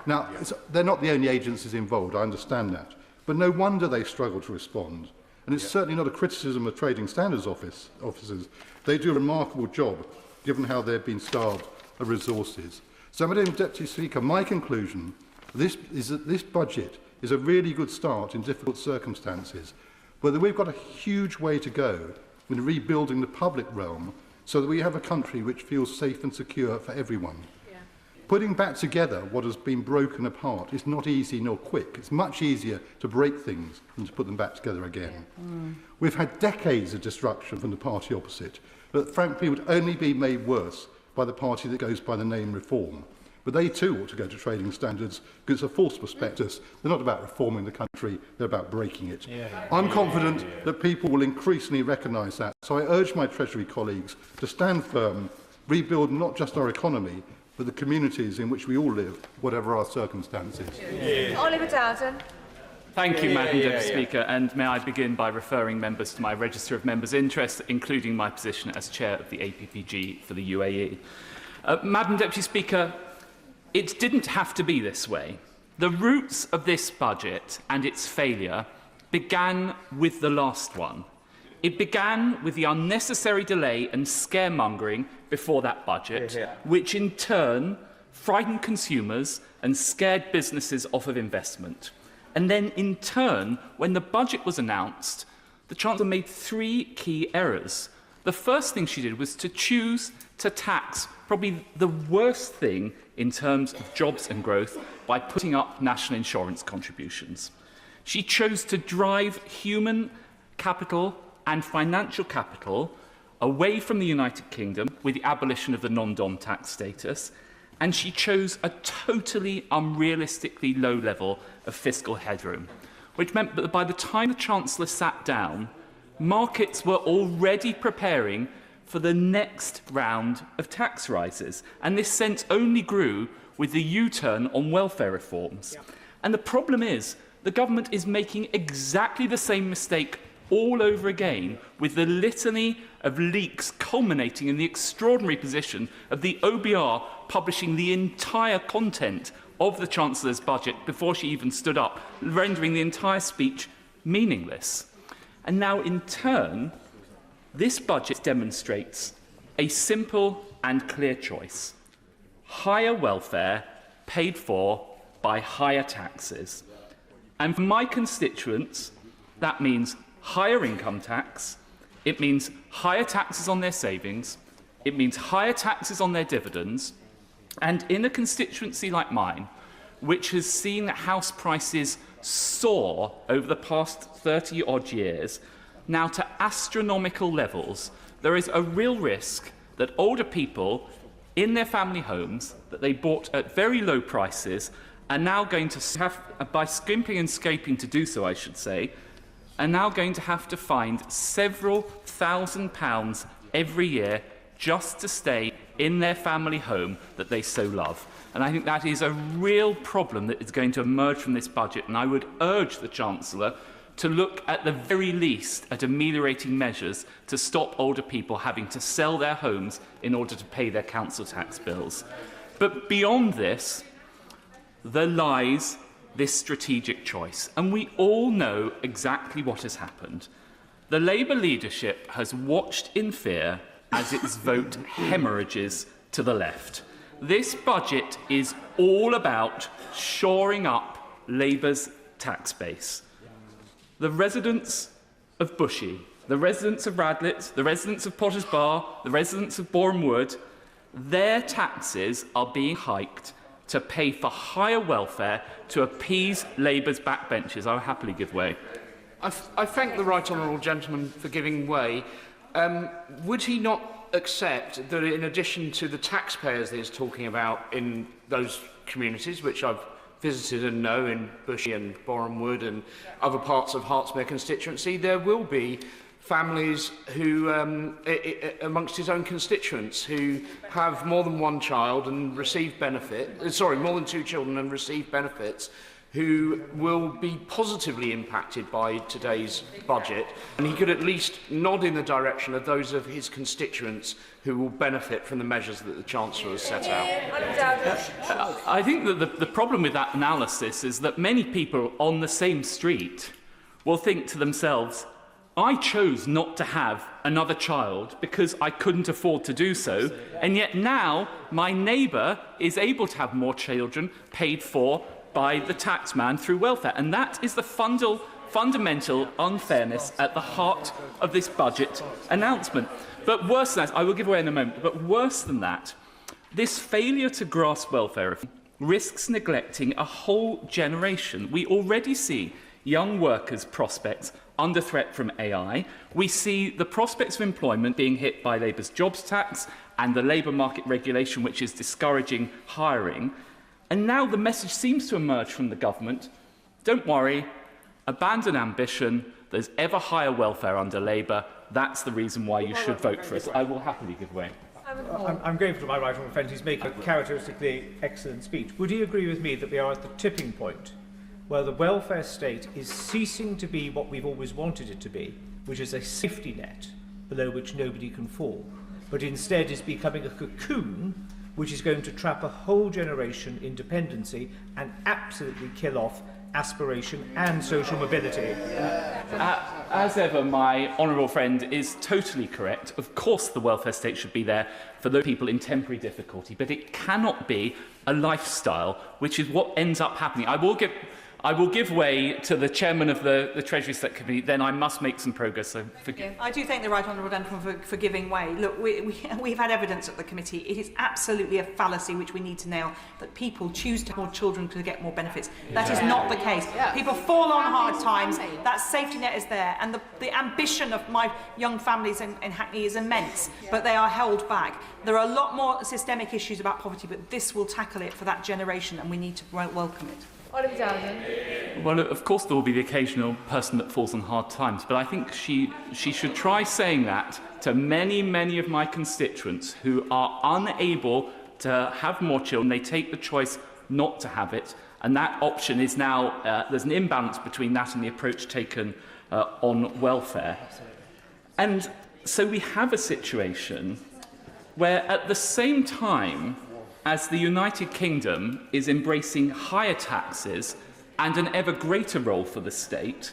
Now, they're not the only agencies involved, I understand that, but no wonder they struggle to respond. And it's certainly not a criticism of trading standards officers. They do a remarkable job, given how they've been starved of resources. So, Madam Deputy Speaker, my conclusion is that this budget is a really good start in difficult circumstances, but that we've got a huge way to go in rebuilding the public realm so that we have a country which feels safe and secure for everyone. Putting back together what has been broken apart is not easy nor quick. It's much easier to break things than to put them back together again. We've had decades of destruction from the party opposite that frankly would only be made worse by the party that goes by the name Reform. But they too ought to go to trading standards because it's a false prospectus. They're not about reforming the country, they're about breaking it. I'm confident that people will increasingly recognise that. So I urge my Treasury colleagues to stand firm, rebuild not just our economy, but the communities in which we all live, whatever our circumstances. Oliver Dowden. Thank you, Madam Deputy Speaker, and may I begin by referring members to my register of members' interest, including my position as chair of the APPG for the UAE. Madam Deputy Speaker, it didn't have to be this way. The roots of this budget and its failure began with the last one. It began with the unnecessary delay and scaremongering before that budget, which in turn frightened consumers and scared businesses off of investment. And then in turn, when the budget was announced, the Chancellor made 3 key errors. The first thing she did was to choose to tax probably the worst thing in terms of jobs and growth by putting up national insurance contributions. She chose to drive human capital and financial capital away from the United Kingdom with the abolition of the non-dom tax status, and she chose a totally unrealistically low level of fiscal headroom, which meant that by the time the Chancellor sat down, markets were already preparing for the next round of tax rises, and this sense only grew with the U-turn on welfare reforms. And the problem is, the government is making exactly the same mistake all over again, with the litany of leaks culminating in the extraordinary position of the OBR publishing the entire content of the Chancellor's budget before she even stood up, rendering the entire speech meaningless. And now, in turn, this budget demonstrates a simple and clear choice: higher welfare paid for by higher taxes. And for my constituents, that means higher income tax, it means higher taxes on their savings, it means higher taxes on their dividends, and in a constituency like mine, which has seen house prices soar over the past 30-odd years, now to astronomical levels, there is a real risk that older people in their family homes that they bought at very low prices are now going to have, by skimping and scraping to do so, I should say, are now going to have to find several £1,000s every year just to stay in their family home that they so love. And I think that is a real problem that is going to emerge from this budget, and I would urge the Chancellor to look at the very least at ameliorating measures to stop older people having to sell their homes in order to pay their council tax bills. But beyond this, there lies this strategic choice, and we all know exactly what has happened. The Labour leadership has watched in fear as its vote hemorrhages to the left. This budget is all about shoring up Labour's tax base. The residents of Bushy, the residents of Radlett, the residents of Potters Bar, the residents of Boreham Wood, their taxes are being hiked to pay for higher welfare to appease Labour's backbenchers. I will happily give way. I thank the right honourable gentleman for giving way. Would he not accept that in addition to the taxpayers that he's talking about in those communities, which I've visited and know in Bushy and Boreham Wood and other parts of Hertsmere constituency, there will be families who, amongst his own constituents, who have more than one child and receive more than two children and receive benefits, who will be positively impacted by today's budget, and he could at least nod in the direction of those of his constituents who will benefit from the measures that the Chancellor has set out. I think that the problem with that analysis is that many people on the same street will think to themselves, I chose not to have another child because I couldn't afford to do so, and yet now my neighbour is able to have more children paid for by the taxman through welfare. And that is the fundamental unfairness at the heart of this budget announcement. But worse than that, I will give away in a moment, but worse than that, this failure to grasp welfare reform risks neglecting a whole generation. We already see young workers' prospects under threat from AI. We see the prospects of employment being hit by Labour's jobs tax and the labour market regulation, which is discouraging hiring. And now the message seems to emerge from the government, don't worry, abandon ambition, there's ever higher welfare under Labour, that's the reason why you should vote for us. I will happily give way. I'm grateful to my right honourable friend who's making a characteristically excellent speech. Would he agree with me that we are at the tipping point where the welfare state is ceasing to be what we've always wanted it to be, which is a safety net below which nobody can fall, but instead is becoming a cocoon which is going to trap a whole generation in dependency and absolutely kill off aspiration and social mobility? As ever, my honourable friend is totally correct. Of course the welfare state should be there for those people in temporary difficulty, but it cannot be a lifestyle, which is what ends up happening. I will give way to the chairman of the Treasury Select Committee, then I must make some progress. So I do thank the right honourable gentleman for giving way. Look, we've had evidence at the committee. It is absolutely a fallacy which we need to nail, that people choose to have more children to get more benefits. That is not the case. People fall on hard times. That safety net is there. And the ambition of my young families in Hackney is immense, but they are held back. There are a lot more systemic issues about poverty, but this will tackle it for that generation, and we need to welcome it. Well, of course there will be the occasional person that falls on hard times, but I think she should try saying that to many, many of my constituents who are unable to have more children. They take the choice not to have it, and that option is now, there's an imbalance between that and the approach taken on welfare. And so we have a situation where at the same time as the United Kingdom is embracing higher taxes and an ever greater role for the state,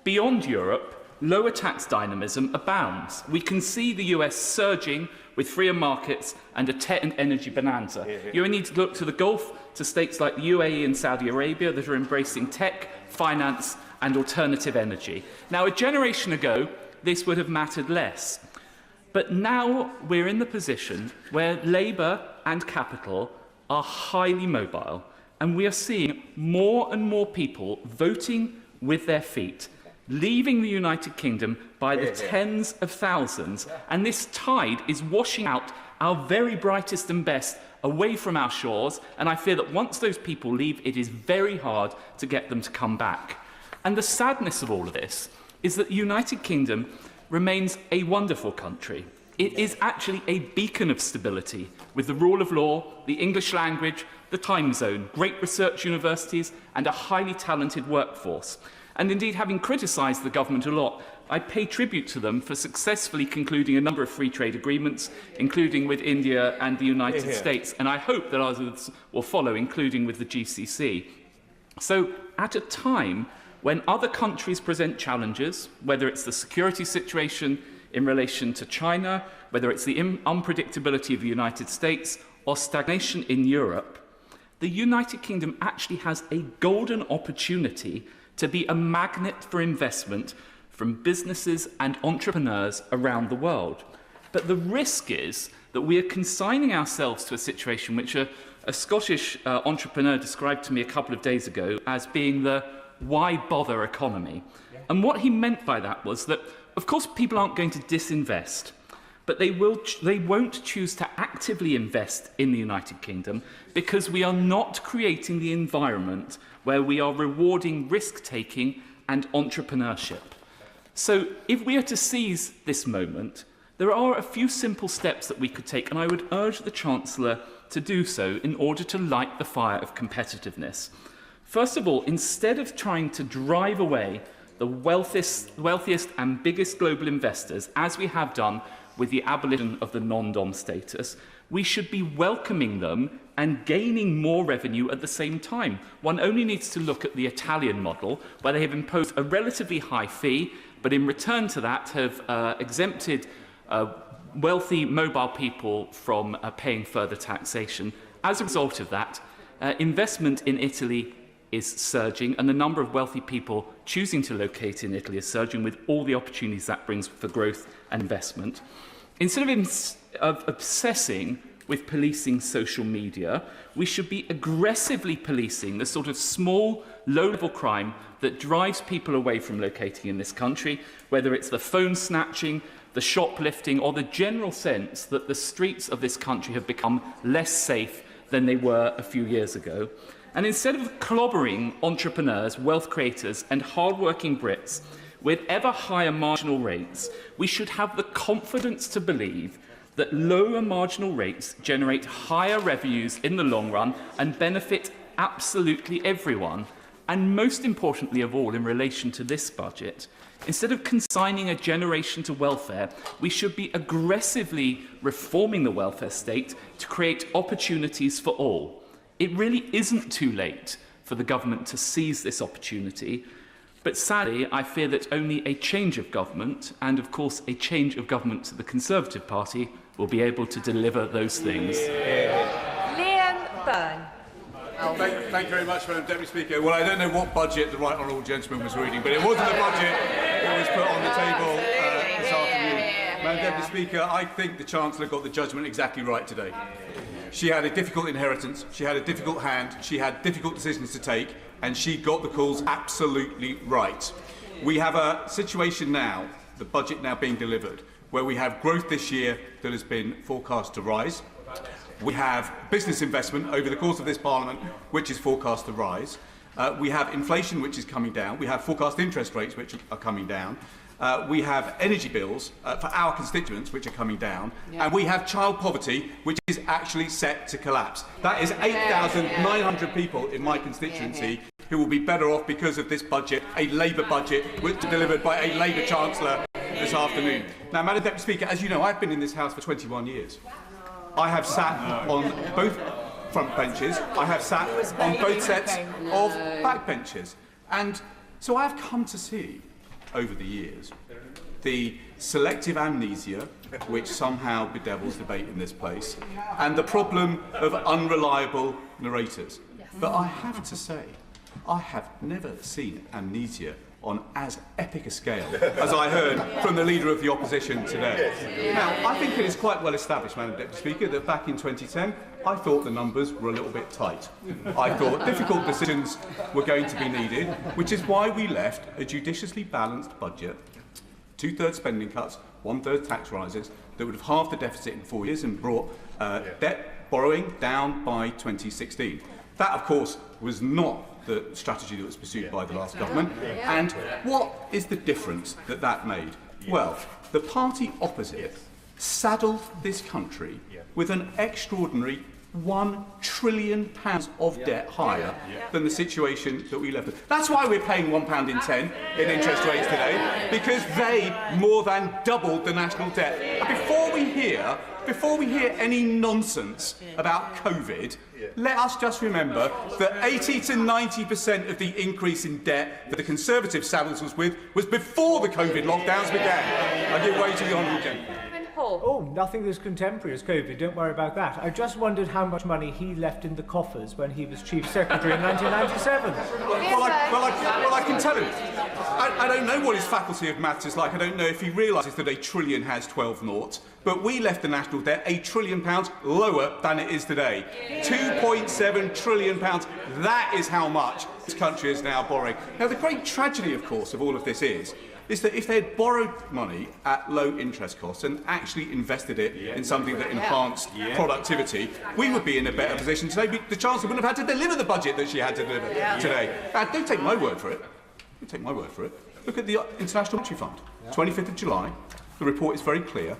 beyond Europe, lower tax dynamism abounds. We can see the US surging with freer markets and a tech and energy bonanza. You only need to look to the Gulf, to states like the UAE and Saudi Arabia that are embracing tech, finance and alternative energy. Now, a generation ago, this would have mattered less. But now we're in the position where Labour and capital are highly mobile, and we are seeing more and more people voting with their feet, leaving the United Kingdom by the tens of thousands, and this tide is washing out our very brightest and best away from our shores, and I fear that once those people leave, it is very hard to get them to come back. And the sadness of all of this is that the United Kingdom remains a wonderful country. It is actually a beacon of stability with the rule of law, the English language, the time zone, great research universities and a highly talented workforce. And indeed, having criticised the government a lot, I pay tribute to them for successfully concluding a number of free trade agreements, including with India and the United States, and I hope that others will follow, including with the GCC. So at a time when other countries present challenges, whether it's the security situation in relation to China, whether it's the unpredictability of the United States or stagnation in Europe, the United Kingdom actually has a golden opportunity to be a magnet for investment from businesses and entrepreneurs around the world. But the risk is that we are consigning ourselves to a situation which a Scottish entrepreneur described to me a couple of days ago as being the why bother economy. And what he meant by that was that, of course, people aren't going to disinvest, but they won't choose to actively invest in the United Kingdom because we are not creating the environment where we are rewarding risk-taking and entrepreneurship. So if we are to seize this moment, there are a few simple steps that we could take, and I would urge the Chancellor to do so in order to light the fire of competitiveness. First of all, instead of trying to drive away the wealthiest and biggest global investors, as we have done with the abolition of the non-dom status, we should be welcoming them and gaining more revenue at the same time. One only needs to look at the Italian model, where they have imposed a relatively high fee, but in return to that have exempted wealthy mobile people from paying further taxation. As a result of that, investment in Italy is surging, and the number of wealthy people choosing to locate in Italy is surging, with all the opportunities that brings for growth and investment. Instead of obsessing with policing social media, we should be aggressively policing the sort of small, low-level crime that drives people away from locating in this country, whether it's the phone snatching, the shoplifting, or the general sense that the streets of this country have become less safe than they were a few years ago. And instead of clobbering entrepreneurs, wealth creators, and hard-working Brits with ever higher marginal rates, we should have the confidence to believe that lower marginal rates generate higher revenues in the long run and benefit absolutely everyone. And most importantly of all, in relation to this budget, instead of consigning a generation to welfare, we should be aggressively reforming the welfare state to create opportunities for all. It really isn't too late for the government to seize this opportunity, but sadly, I fear that only a change of government, and of course a change of government to the Conservative Party, will be able to deliver those things. Liam Byrne. Thank you very much, Madam Deputy Speaker. Well, I don't know what budget the right honourable gentleman was reading, but it wasn't the budget that was put on the table this afternoon. Madam Deputy Speaker, I think the Chancellor got the judgment exactly right today. She had a difficult inheritance, she had a difficult hand, she had difficult decisions to take, and she got the calls absolutely right. We have a situation now, the budget now being delivered, where we have growth this year that has been forecast to rise. We have business investment over the course of this Parliament, which is forecast to rise. We have inflation, which is coming down. We have forecast interest rates, which are coming down. We have energy bills for our constituents, which are coming down. Yeah. And we have child poverty, which is actually set to collapse. That is 8,900 people in my constituency who will be better off because of this budget, a Labour budget, which was delivered by a Labour Chancellor this afternoon. Now, Madam Deputy Speaker, as you know, I've been in this House for 21 years. I have sat on both front benches. I have sat on both sets of back benches. And so I have come to see, over the years, the selective amnesia which somehow bedevils debate in this place, and the problem of unreliable narrators. But I have to say, I have never seen amnesia on as epic a scale as I heard from the Leader of the Opposition today. Now, I think it is quite well established, Madam Deputy Speaker, that back in 2010, I thought the numbers were a little bit tight. I thought difficult decisions were going to be needed, which is why we left a judiciously balanced budget, 2/3 spending cuts, 1/3 tax rises, that would have halved the deficit in 4 years and brought debt borrowing down by 2016. That, of course, was not the strategy that was pursued by the last government. And what is the difference that that made? Well, the party opposite saddled this country with an extraordinary £1 trillion of debt higher than the situation that we left. That's why we're paying £1.10 in interest rates today, because they more than doubled the national debt. Before we hear before we hear any nonsense about COVID, let us just remember that 80 to 90% of the increase in debt that the Conservative Savills was with was before the COVID lockdowns began. I give way to the honourable gentleman. Oh, nothing as contemporary as COVID, don't worry about that. I just wondered how much money he left in the coffers when he was Chief Secretary in 1997. Well, I can tell him. I don't know what his faculty of maths is like. I don't know if he realises that a trillion has 12 noughts. But we left the national debt £1 trillion lower than it is today. £2.7 trillion. That is how much this country is now borrowing. Now, the great tragedy, of course, of all of this is that if they had borrowed money at low interest costs and actually invested it in something that enhanced productivity, we would be in a better position today. The Chancellor wouldn't have had to deliver the budget that she had to deliver today. Don't take my word for it. Don't take my word for it. Look at the International Monetary Fund. 25th of July. The report is very clear.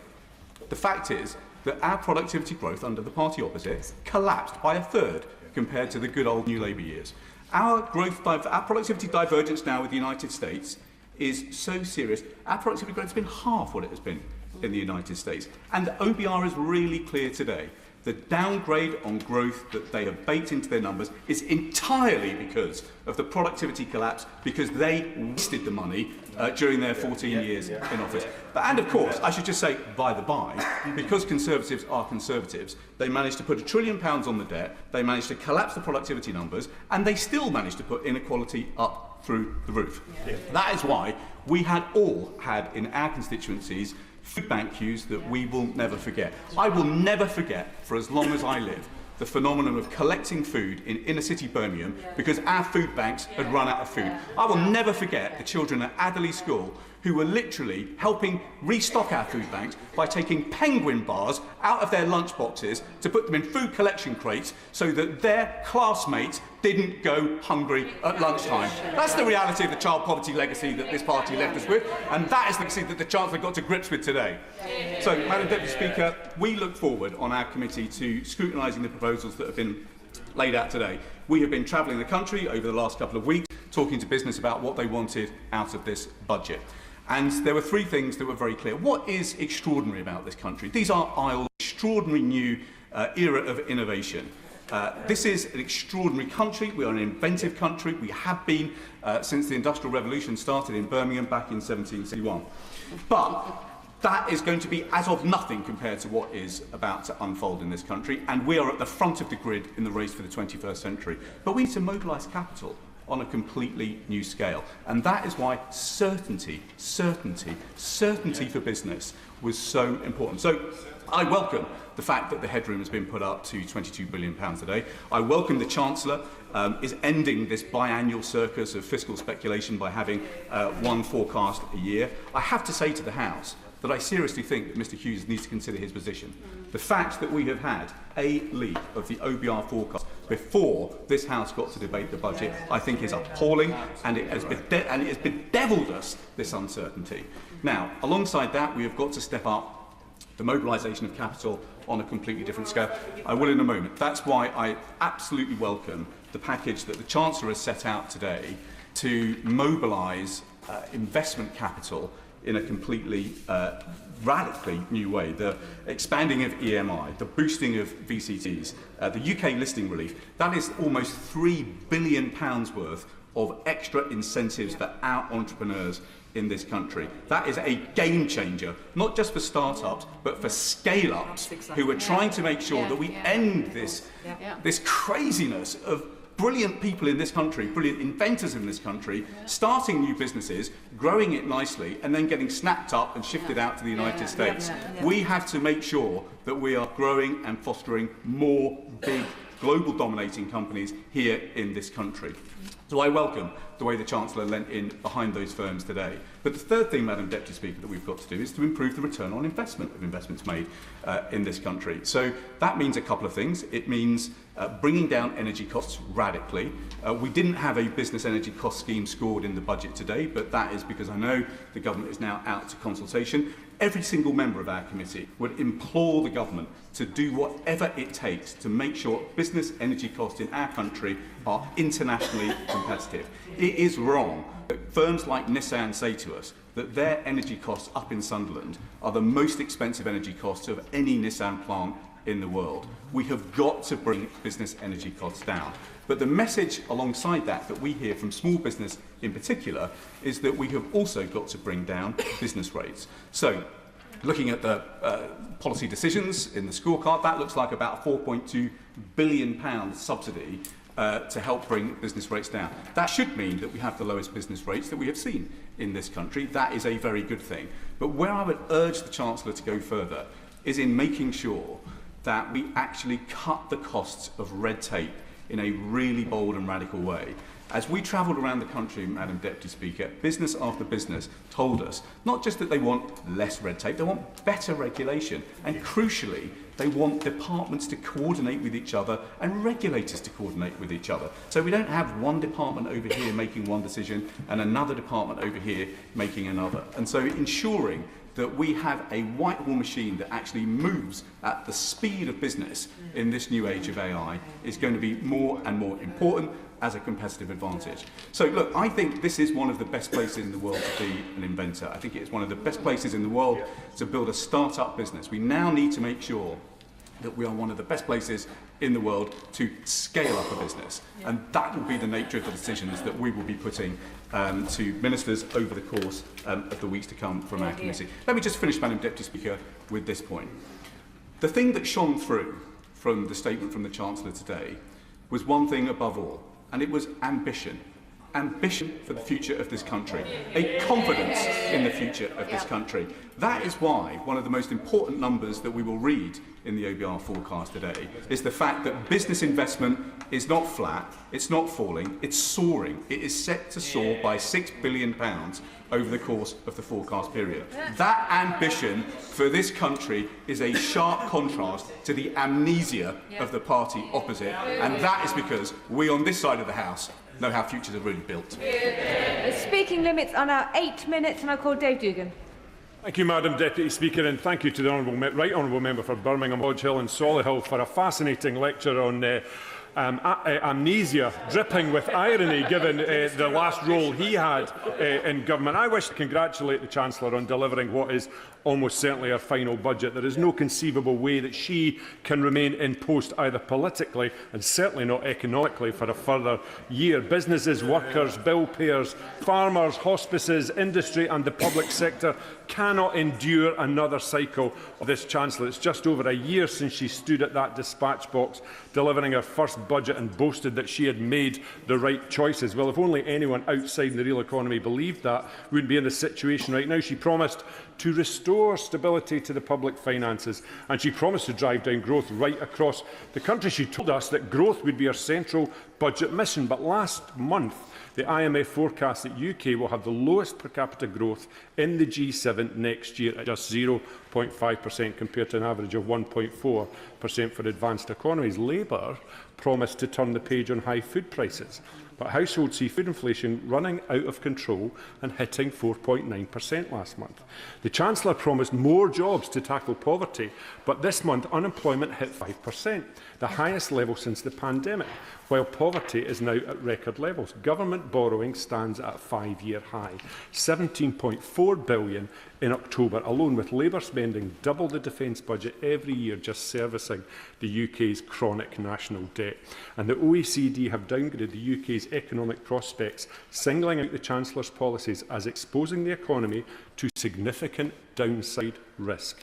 The fact is that our productivity growth under the party opposite collapsed by a third compared to the good old New Labour years. Our productivity divergence now with the United States is so serious. Our productivity growth has been half what it has been in the United States. And the OBR is really clear today. The downgrade on growth that they have baked into their numbers is entirely because of the productivity collapse, because they wasted the money during their 14 years in office. And of course, I should just say, by the by, because Conservatives are Conservatives, they managed to put £1 trillion on the debt, they managed to collapse the productivity numbers, and they still managed to put inequality up through the roof. That is why we had all had in our constituencies food bank queues that we will never forget. I will never forget, for as long as I live, the phenomenon of collecting food in inner city Birmingham because our food banks had run out of food. I will never forget the children at Adderley School who were literally helping restock our food banks by taking penguin bars out of their lunch boxes to put them in food collection crates so that their classmates didn't go hungry at lunchtime. That's the reality of the child poverty legacy that this party left us with, and that is the legacy that the Chancellor got to grips with today. So, Madam Deputy Speaker, we look forward on our committee to scrutinising the proposals that have been laid out today. We have been travelling the country over the last couple of weeks, talking to business about what they wanted out of this budget. And there were three things that were very clear. What is extraordinary about this country? These are aisle extraordinary new era of innovation. This is an extraordinary country. We are an inventive country. We have been since the Industrial Revolution started in Birmingham back in 1761. But that is going to be as of nothing compared to what is about to unfold in this country. And we are at the front of the grid in the race for the 21st century. But we need to mobilise capital on a completely new scale. And that is why certainty for business was so important. So I welcome the fact that the headroom has been put up to £22 billion a day. I welcome the Chancellor is ending this biannual circus of fiscal speculation by having one forecast a year. I have to say to the House that I seriously think that Mr Hughes needs to consider his position. The fact that we have had a leak of the OBR forecast before this House got to debate the budget, I think is appalling, and it has bedevilled us, this uncertainty. Now, alongside that, we have got to step up the mobilisation of capital on a completely different scale. I will in a moment. That's why I absolutely welcome the package that the Chancellor has set out today to mobilise investment capital in a completely radically new way. The expanding of EMI, the boosting of VCTs, the UK listing relief, that is almost £3 billion worth of extra incentives for our entrepreneurs in this country. That is a game changer, not just for start-ups, but for scale-ups who are trying to make sure that we end this craziness of brilliant people in this country, brilliant inventors in this country, starting new businesses, growing it nicely, and then getting snapped up and shifted out to the United States. We have to make sure that we are growing and fostering more big, global dominating companies here in this country. So I welcome the way the Chancellor lent in behind those firms today. But the third thing, Madam Deputy Speaker, that we've got to do is to improve the return on investment of investments made in this country. So that means a couple of things. It means bringing down energy costs radically. We didn't have a business energy cost scheme scored in the budget today, but that is because I know the government is now out to consultation. Every single member of our committee would implore the government to do whatever it takes to make sure business energy costs in our country are internationally competitive. It is wrong Firms like Nissan say to us that their energy costs up in Sunderland are the most expensive energy costs of any Nissan plant in the world. We have got to bring business energy costs down. But the message alongside that we hear from small business in particular is that we have also got to bring down business rates. So, looking at the policy decisions in the scorecard, that looks like about a £4.2 billion subsidy to help bring business rates down. That should mean that we have the lowest business rates that we have seen in this country. That is a very good thing. But where I would urge the Chancellor to go further is in making sure that we actually cut the costs of red tape in a really bold and radical way. As we travelled around the country, Madam Deputy Speaker, business after business told us not just that they want less red tape, they want better regulation. And crucially, they want departments to coordinate with each other and regulators to coordinate with each other. So we don't have one department over here making one decision and another department over here making another. And so ensuring that we have a Whitehall machine that actually moves at the speed of business in this new age of AI is going to be more and more important as a competitive advantage. So look, I think this is one of the best places in the world to be an inventor. I think it is one of the best places in the world to build a start-up business. We now need to make sure that we are one of the best places in the world to scale up a business. And that will be the nature of the decisions that we will be putting to ministers over the course of the weeks to come from our committee. Let me just finish, Madam Deputy Speaker, with this point. The thing that shone through from the statement from the Chancellor today was one thing above all, and it was ambition. Ambition for the future of this country, a confidence in the future of this country. That is why one of the most important numbers that we will read in the OBR forecast today is the fact that business investment is not flat, it's not falling, it's soaring. It is set to soar by £6 billion over the course of the forecast period. That ambition for this country is a sharp contrast to the amnesia of the party opposite, and that is because we on this side of the House know how futures are really built. The speaking limits are now 8 minutes, and I call Dave Dugan. Thank you, Madam Deputy Speaker, and thank you to the Right Honourable Member for Birmingham, Hodge Hill and Solihull for a fascinating lecture on amnesia, dripping with irony given the last role he had in government. I wish to congratulate the Chancellor on delivering what is almost certainly her final budget. There is no conceivable way that she can remain in post either politically and certainly not economically for a further year. Businesses, workers, bill payers, farmers, hospices, industry and the public sector cannot endure another cycle of this Chancellor. It's just over a year since she stood at that dispatch box delivering her first budget and boasted that she had made the right choices. Well, if only anyone outside the real economy believed that, we wouldn't be in this situation right now. She promised to restore stability to the public finances, and she promised to drive down growth right across the country. She told us that growth would be her central budget mission, but last month the IMF forecast that UK will have the lowest per capita growth in the G7 next year at just 0.5% compared to an average of 1.4% for advanced economies. Labour promised to turn the page on high food prices, but households see food inflation running out of control and hitting 4.9% last month. The Chancellor promised more jobs to tackle poverty, but this month unemployment hit 5%, the highest level since the pandemic, while poverty is now at record levels. Government borrowing stands at a 5-year high, £17.4 billion in October alone, with Labour spending double the defence budget every year just servicing the UK's chronic national debt. And the OECD have downgraded the UK's economic prospects, singling out the Chancellor's policies as exposing the economy to significant downside risk.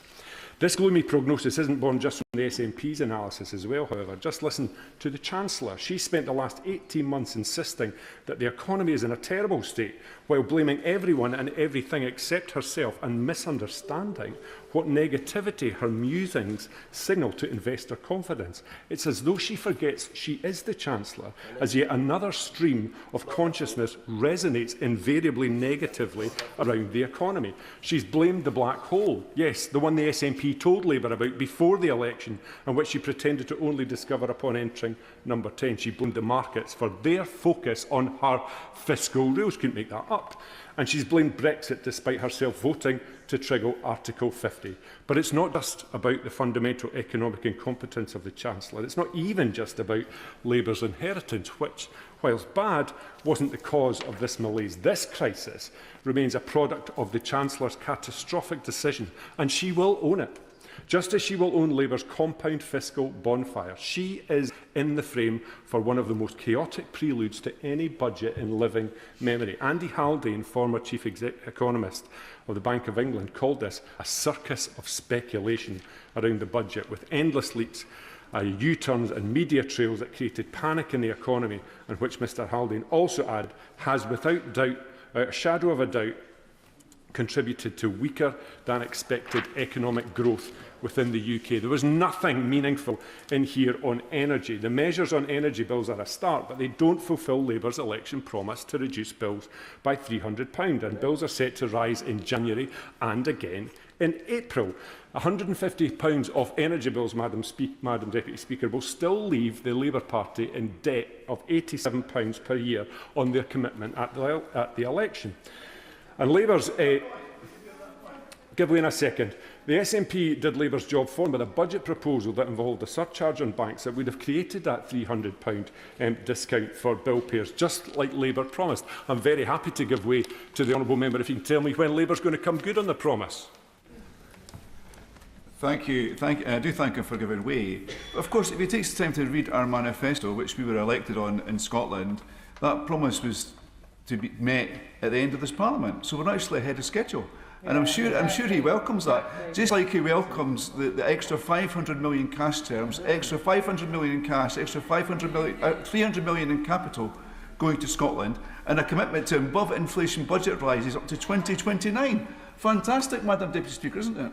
This gloomy prognosis isn't born just from the SNP's analysis as well, however. Just listen to the Chancellor. She spent the last 18 months insisting that the economy is in a terrible state, while blaming everyone and everything except herself and misunderstanding what negativity her musings signal to investor confidence. It's as though she forgets she is the Chancellor, as yet another stream of consciousness resonates invariably negatively around the economy. She's blamed the black hole, yes, the one the SNP told Labour about before the election, and which she pretended to only discover upon entering number 10. She blamed the markets for their focus on her fiscal rules. Couldn't make that up. And she's blamed Brexit despite herself voting to trigger Article 50. But it's not just about the fundamental economic incompetence of the Chancellor. It's not even just about Labour's inheritance, which, whilst bad, wasn't the cause of this malaise. This crisis remains a product of the Chancellor's catastrophic decision, and she will own it. Just as she will own Labour's compound fiscal bonfire, she is in the frame for one of the most chaotic preludes to any budget in living memory. Andy Haldane, former chief economist of the Bank of England, called this a circus of speculation around the budget, with endless leaks, U-turns and media trails that created panic in the economy, and which Mr Haldane also added has without doubt, without a shadow of a doubt, contributed to weaker than expected economic growth within the UK. There was nothing meaningful in here on energy. The measures on energy bills are a start, but they don't fulfil Labour's election promise to reduce bills by £300, and bills are set to rise in January and again in April. £150 of energy bills, Madam Deputy Speaker, will still leave the Labour Party in debt of £87 per year on their commitment at the election. And Labour's... give way in a second. The SNP did Labour's job for them with a budget proposal that involved a surcharge on banks that would have created that £300 discount for bill payers, just like Labour promised. I'm very happy to give way to the honourable member if you can tell me when Labour's going to come good on the promise. Thank you. I do thank him for giving way. Of course, if he takes the time to read our manifesto, which we were elected on in Scotland, that promise was to be met at the end of this Parliament. So we're actually ahead of schedule. And I'm sure he welcomes that, just like he welcomes the extra 500 million cash terms, extra 500 million in cash, extra 300 million in capital going to Scotland, and a commitment to above-inflation budget rises up to 2029. Fantastic, Madam Deputy Speaker, isn't it?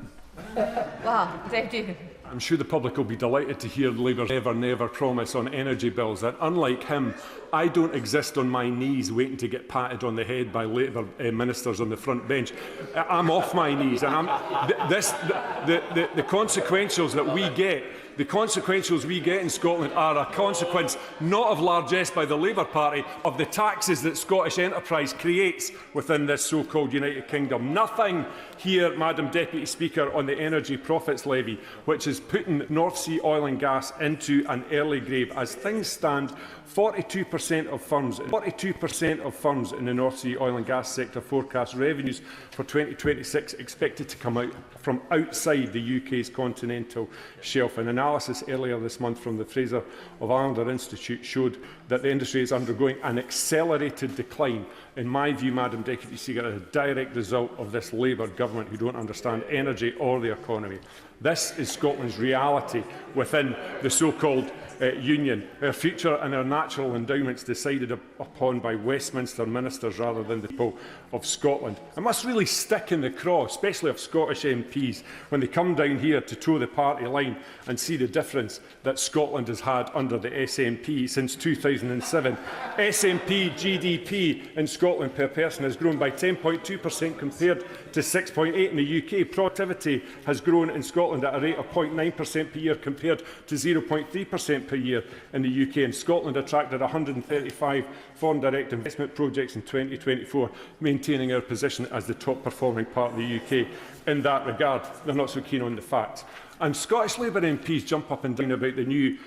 Wow, Deputy. I'm sure the public will be delighted to hear Labour's never promise on energy bills that, unlike him, I don't exist on my knees waiting to get patted on the head by Labour ministers on the front bench. I'm off my knees, and the consequentials that we get, the consequentials we get in Scotland are a consequence not of largesse by the Labour Party, of the taxes that Scottish enterprise creates within this so-called United Kingdom. Nothing here, Madam Deputy Speaker, on the energy profits levy, which is putting North Sea oil and gas into an early grave. As things stand, 42% of firms in the North Sea oil and gas sector forecast revenues for 2026 expected to come out from outside the UK's continental shelf. An analysis earlier this month from the Fraser of Islander Institute showed that the industry is undergoing an accelerated decline. In my view, Madam Deputy Speaker, a direct result of this Labour government who don't understand energy or the economy. This is Scotland's reality within the so-called Union. Our future and our natural endowments decided upon by Westminster ministers rather than the people of Scotland. It must really stick in the craw, especially of Scottish MPs, when they come down here to toe the party line and see the difference that Scotland has had under the SNP since 2007. SNP GDP in Scotland per person has grown by 10.2% compared to 6.8% in the UK. Productivity has grown in Scotland at a rate of 0.9% per year compared to 0.3% per year in the UK. And Scotland attracted 135 foreign direct investment projects in 2024, maintaining our position as the top performing part of the UK in that regard. They're not so keen on the facts. And Scottish Labour MPs jump up and down about the new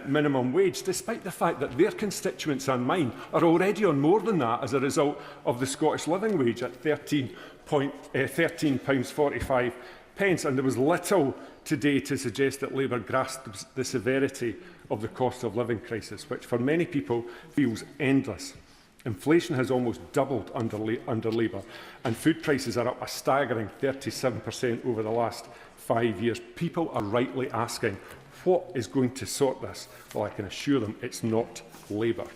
minimum wage, despite the fact that their constituents and mine are already on more than that as a result of the Scottish living wage at £13.45. And there was little today to suggest that Labour grasps the severity of the cost of living crisis, which for many people feels endless. Inflation has almost doubled under Labour, and food prices are up a staggering 37% over the last 5 years. People are rightly asking, what is going to sort this? Well, I can assure them it's not Labour.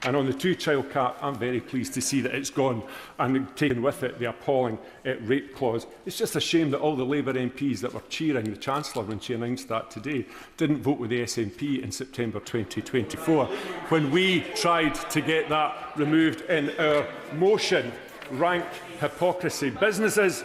And on the two-child cap, I'm very pleased to see that it's gone and taken with it the appalling rape clause. It's just a shame that all the Labour MPs that were cheering the Chancellor when she announced that today didn't vote with the SNP in September 2024 when we tried to get that removed in our motion. Rank hypocrisy. Businesses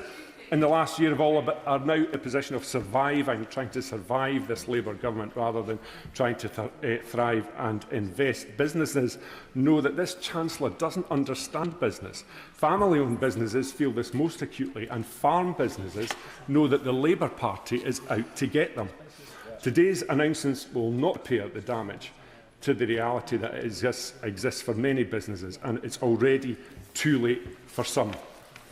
in the last year are now in a position of surviving, trying to survive this Labour government rather than trying to thrive and invest. Businesses know that this Chancellor doesn't understand business. Family-owned businesses feel this most acutely, and farm businesses know that the Labour Party is out to get them. Today's announcements will not repair the damage to the reality that exists for many businesses, and it's already too late for some.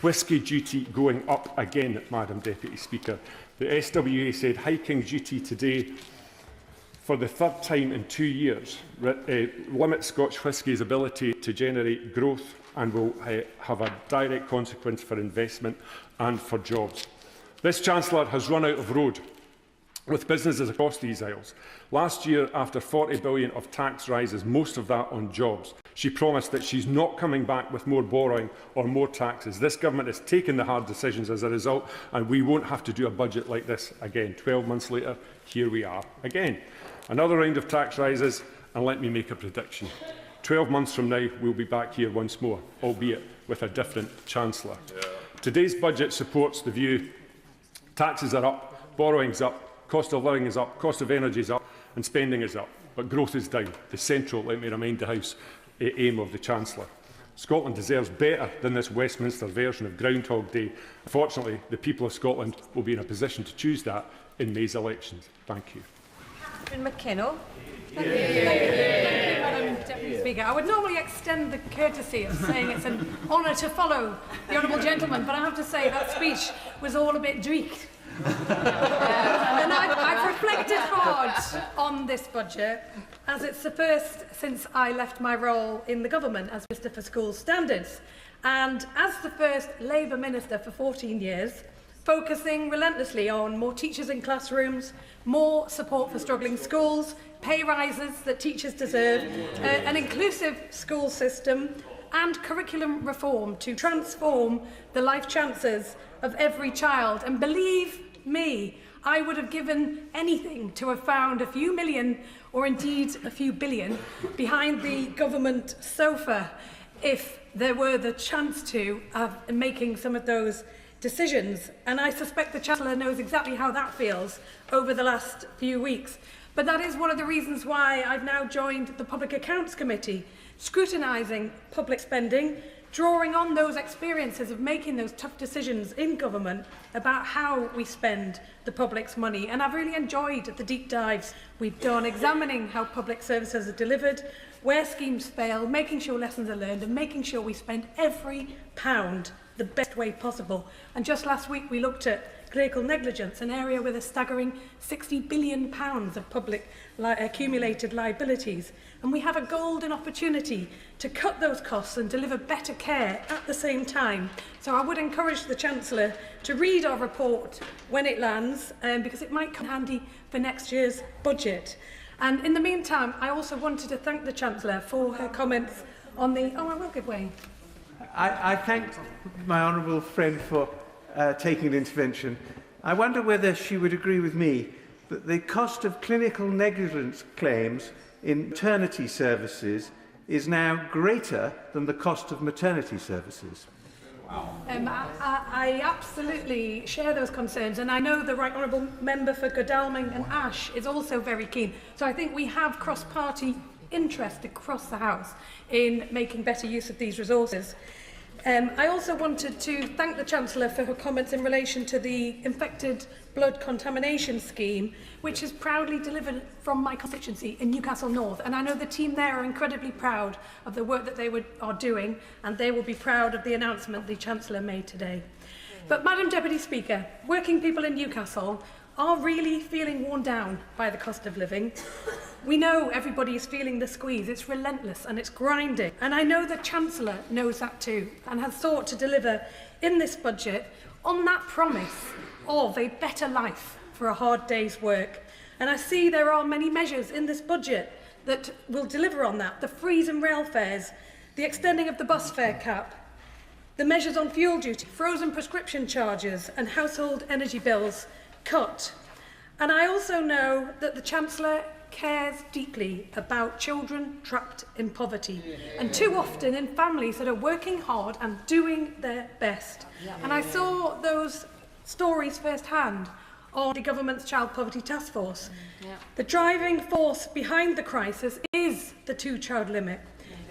Whisky duty going up again, Madam Deputy Speaker. The SWA said hiking duty today for the third time in 2 years limits Scotch whisky's ability to generate growth and will have a direct consequence for investment and for jobs. This Chancellor has run out of road with businesses across these Isles. Last year, after 40 billion of tax rises, most of that on jobs, she promised that she's not coming back with more borrowing or more taxes. This government has taken the hard decisions as a result, and we won't have to do a budget like this again. 12 months later, here we are again. Another round of tax rises, and let me make a prediction. 12 months from now, we'll be back here once more, albeit with a different Chancellor. Today's budget supports the view taxes are up, borrowing's up, cost of living is up, cost of energy is up, and spending is up, but growth is down. The central, let me remind the House, aim of the Chancellor. Scotland deserves better than this Westminster version of Groundhog Day. Unfortunately, the people of Scotland will be in a position to choose that in May's elections. Thank you. Catherine McKinnell. Thank you, Madam Deputy Speaker. I would normally extend the courtesy of saying it's an honour to follow the honourable gentleman, but I have to say that speech was all a bit dreek. And I've reflected hard on this budget, as it's the first since I left my role in the government as Minister for School Standards, and as the first Labour Minister for 14 years, focusing relentlessly on more teachers in classrooms, more support for struggling schools, pay rises that teachers deserve, an inclusive school system, and curriculum reform to transform the life chances of every child. And believe me, I would have given anything to have found a few million, or indeed a few billion, behind the government sofa if there were the chance to of making some of those decisions. And I suspect the Chancellor knows exactly how that feels over the last few weeks. But that is one of the reasons why I've now joined the Public Accounts Committee, scrutinising public spending, drawing on those experiences of making those tough decisions in government about how we spend the public's money. And I've really enjoyed the deep dives we've done, examining how public services are delivered, where schemes fail, making sure lessons are learned, and making sure we spend every pound the best way possible. And just last week we looked at clerical negligence, an area with a staggering £60 billion of public accumulated liabilities. And we have a golden opportunity to cut those costs and deliver better care at the same time. So I would encourage the Chancellor to read our report when it lands, because it might come handy for next year's budget. And in the meantime, I also wanted to thank the Chancellor for her comments on the... Oh, I will give way. I thank my honourable friend for taking an intervention. I wonder whether she would agree with me that the cost of clinical negligence claims in maternity services is now greater than the cost of maternity services. I absolutely share those concerns, and I know the Right Honourable Member for Godalming and Ash is also very keen. So I think we have cross-party interest across the House in making better use of these resources. I also wanted to thank the Chancellor for her comments in relation to the infected blood contamination scheme, which is proudly delivered from my constituency in Newcastle North. And I know the team there are incredibly proud of the work that they are doing, and they will be proud of the announcement the Chancellor made today. But, Madam Deputy Speaker, working people in Newcastle are really feeling worn down by the cost of living. We know everybody is feeling the squeeze. It's relentless and it's grinding. And I know the Chancellor knows that too, and has sought to deliver in this budget on that promise of a better life for a hard day's work. And I see there are many measures in this budget that will deliver on that. The freeze in rail fares, the extending of the bus fare cap, the measures on fuel duty, frozen prescription charges and household energy bills cut. And I also know that the Chancellor cares deeply about children trapped in poverty, and too often in families that are working hard and doing their best. And I saw those stories firsthand on the government's Child Poverty Task Force. Yeah. The driving force behind the crisis is the two-child limit.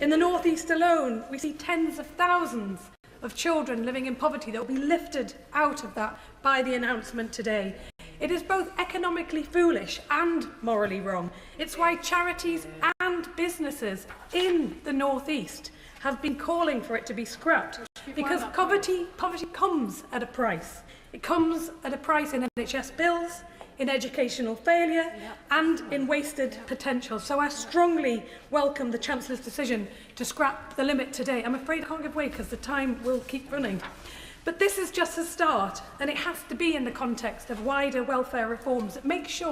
In the North East alone, we see tens of thousands of children living in poverty that will be lifted out of that by the announcement today. It is both economically foolish and morally wrong. It's why charities and businesses in the North East have been calling for it to be scrapped, because poverty comes at a price. It comes at a price in NHS bills, in educational failure and in wasted potential. So I strongly welcome the Chancellor's decision to scrap the limit today. I'm afraid I can't give way because the time will keep running. But this is just a start, and it has to be in the context of wider welfare reforms that make sure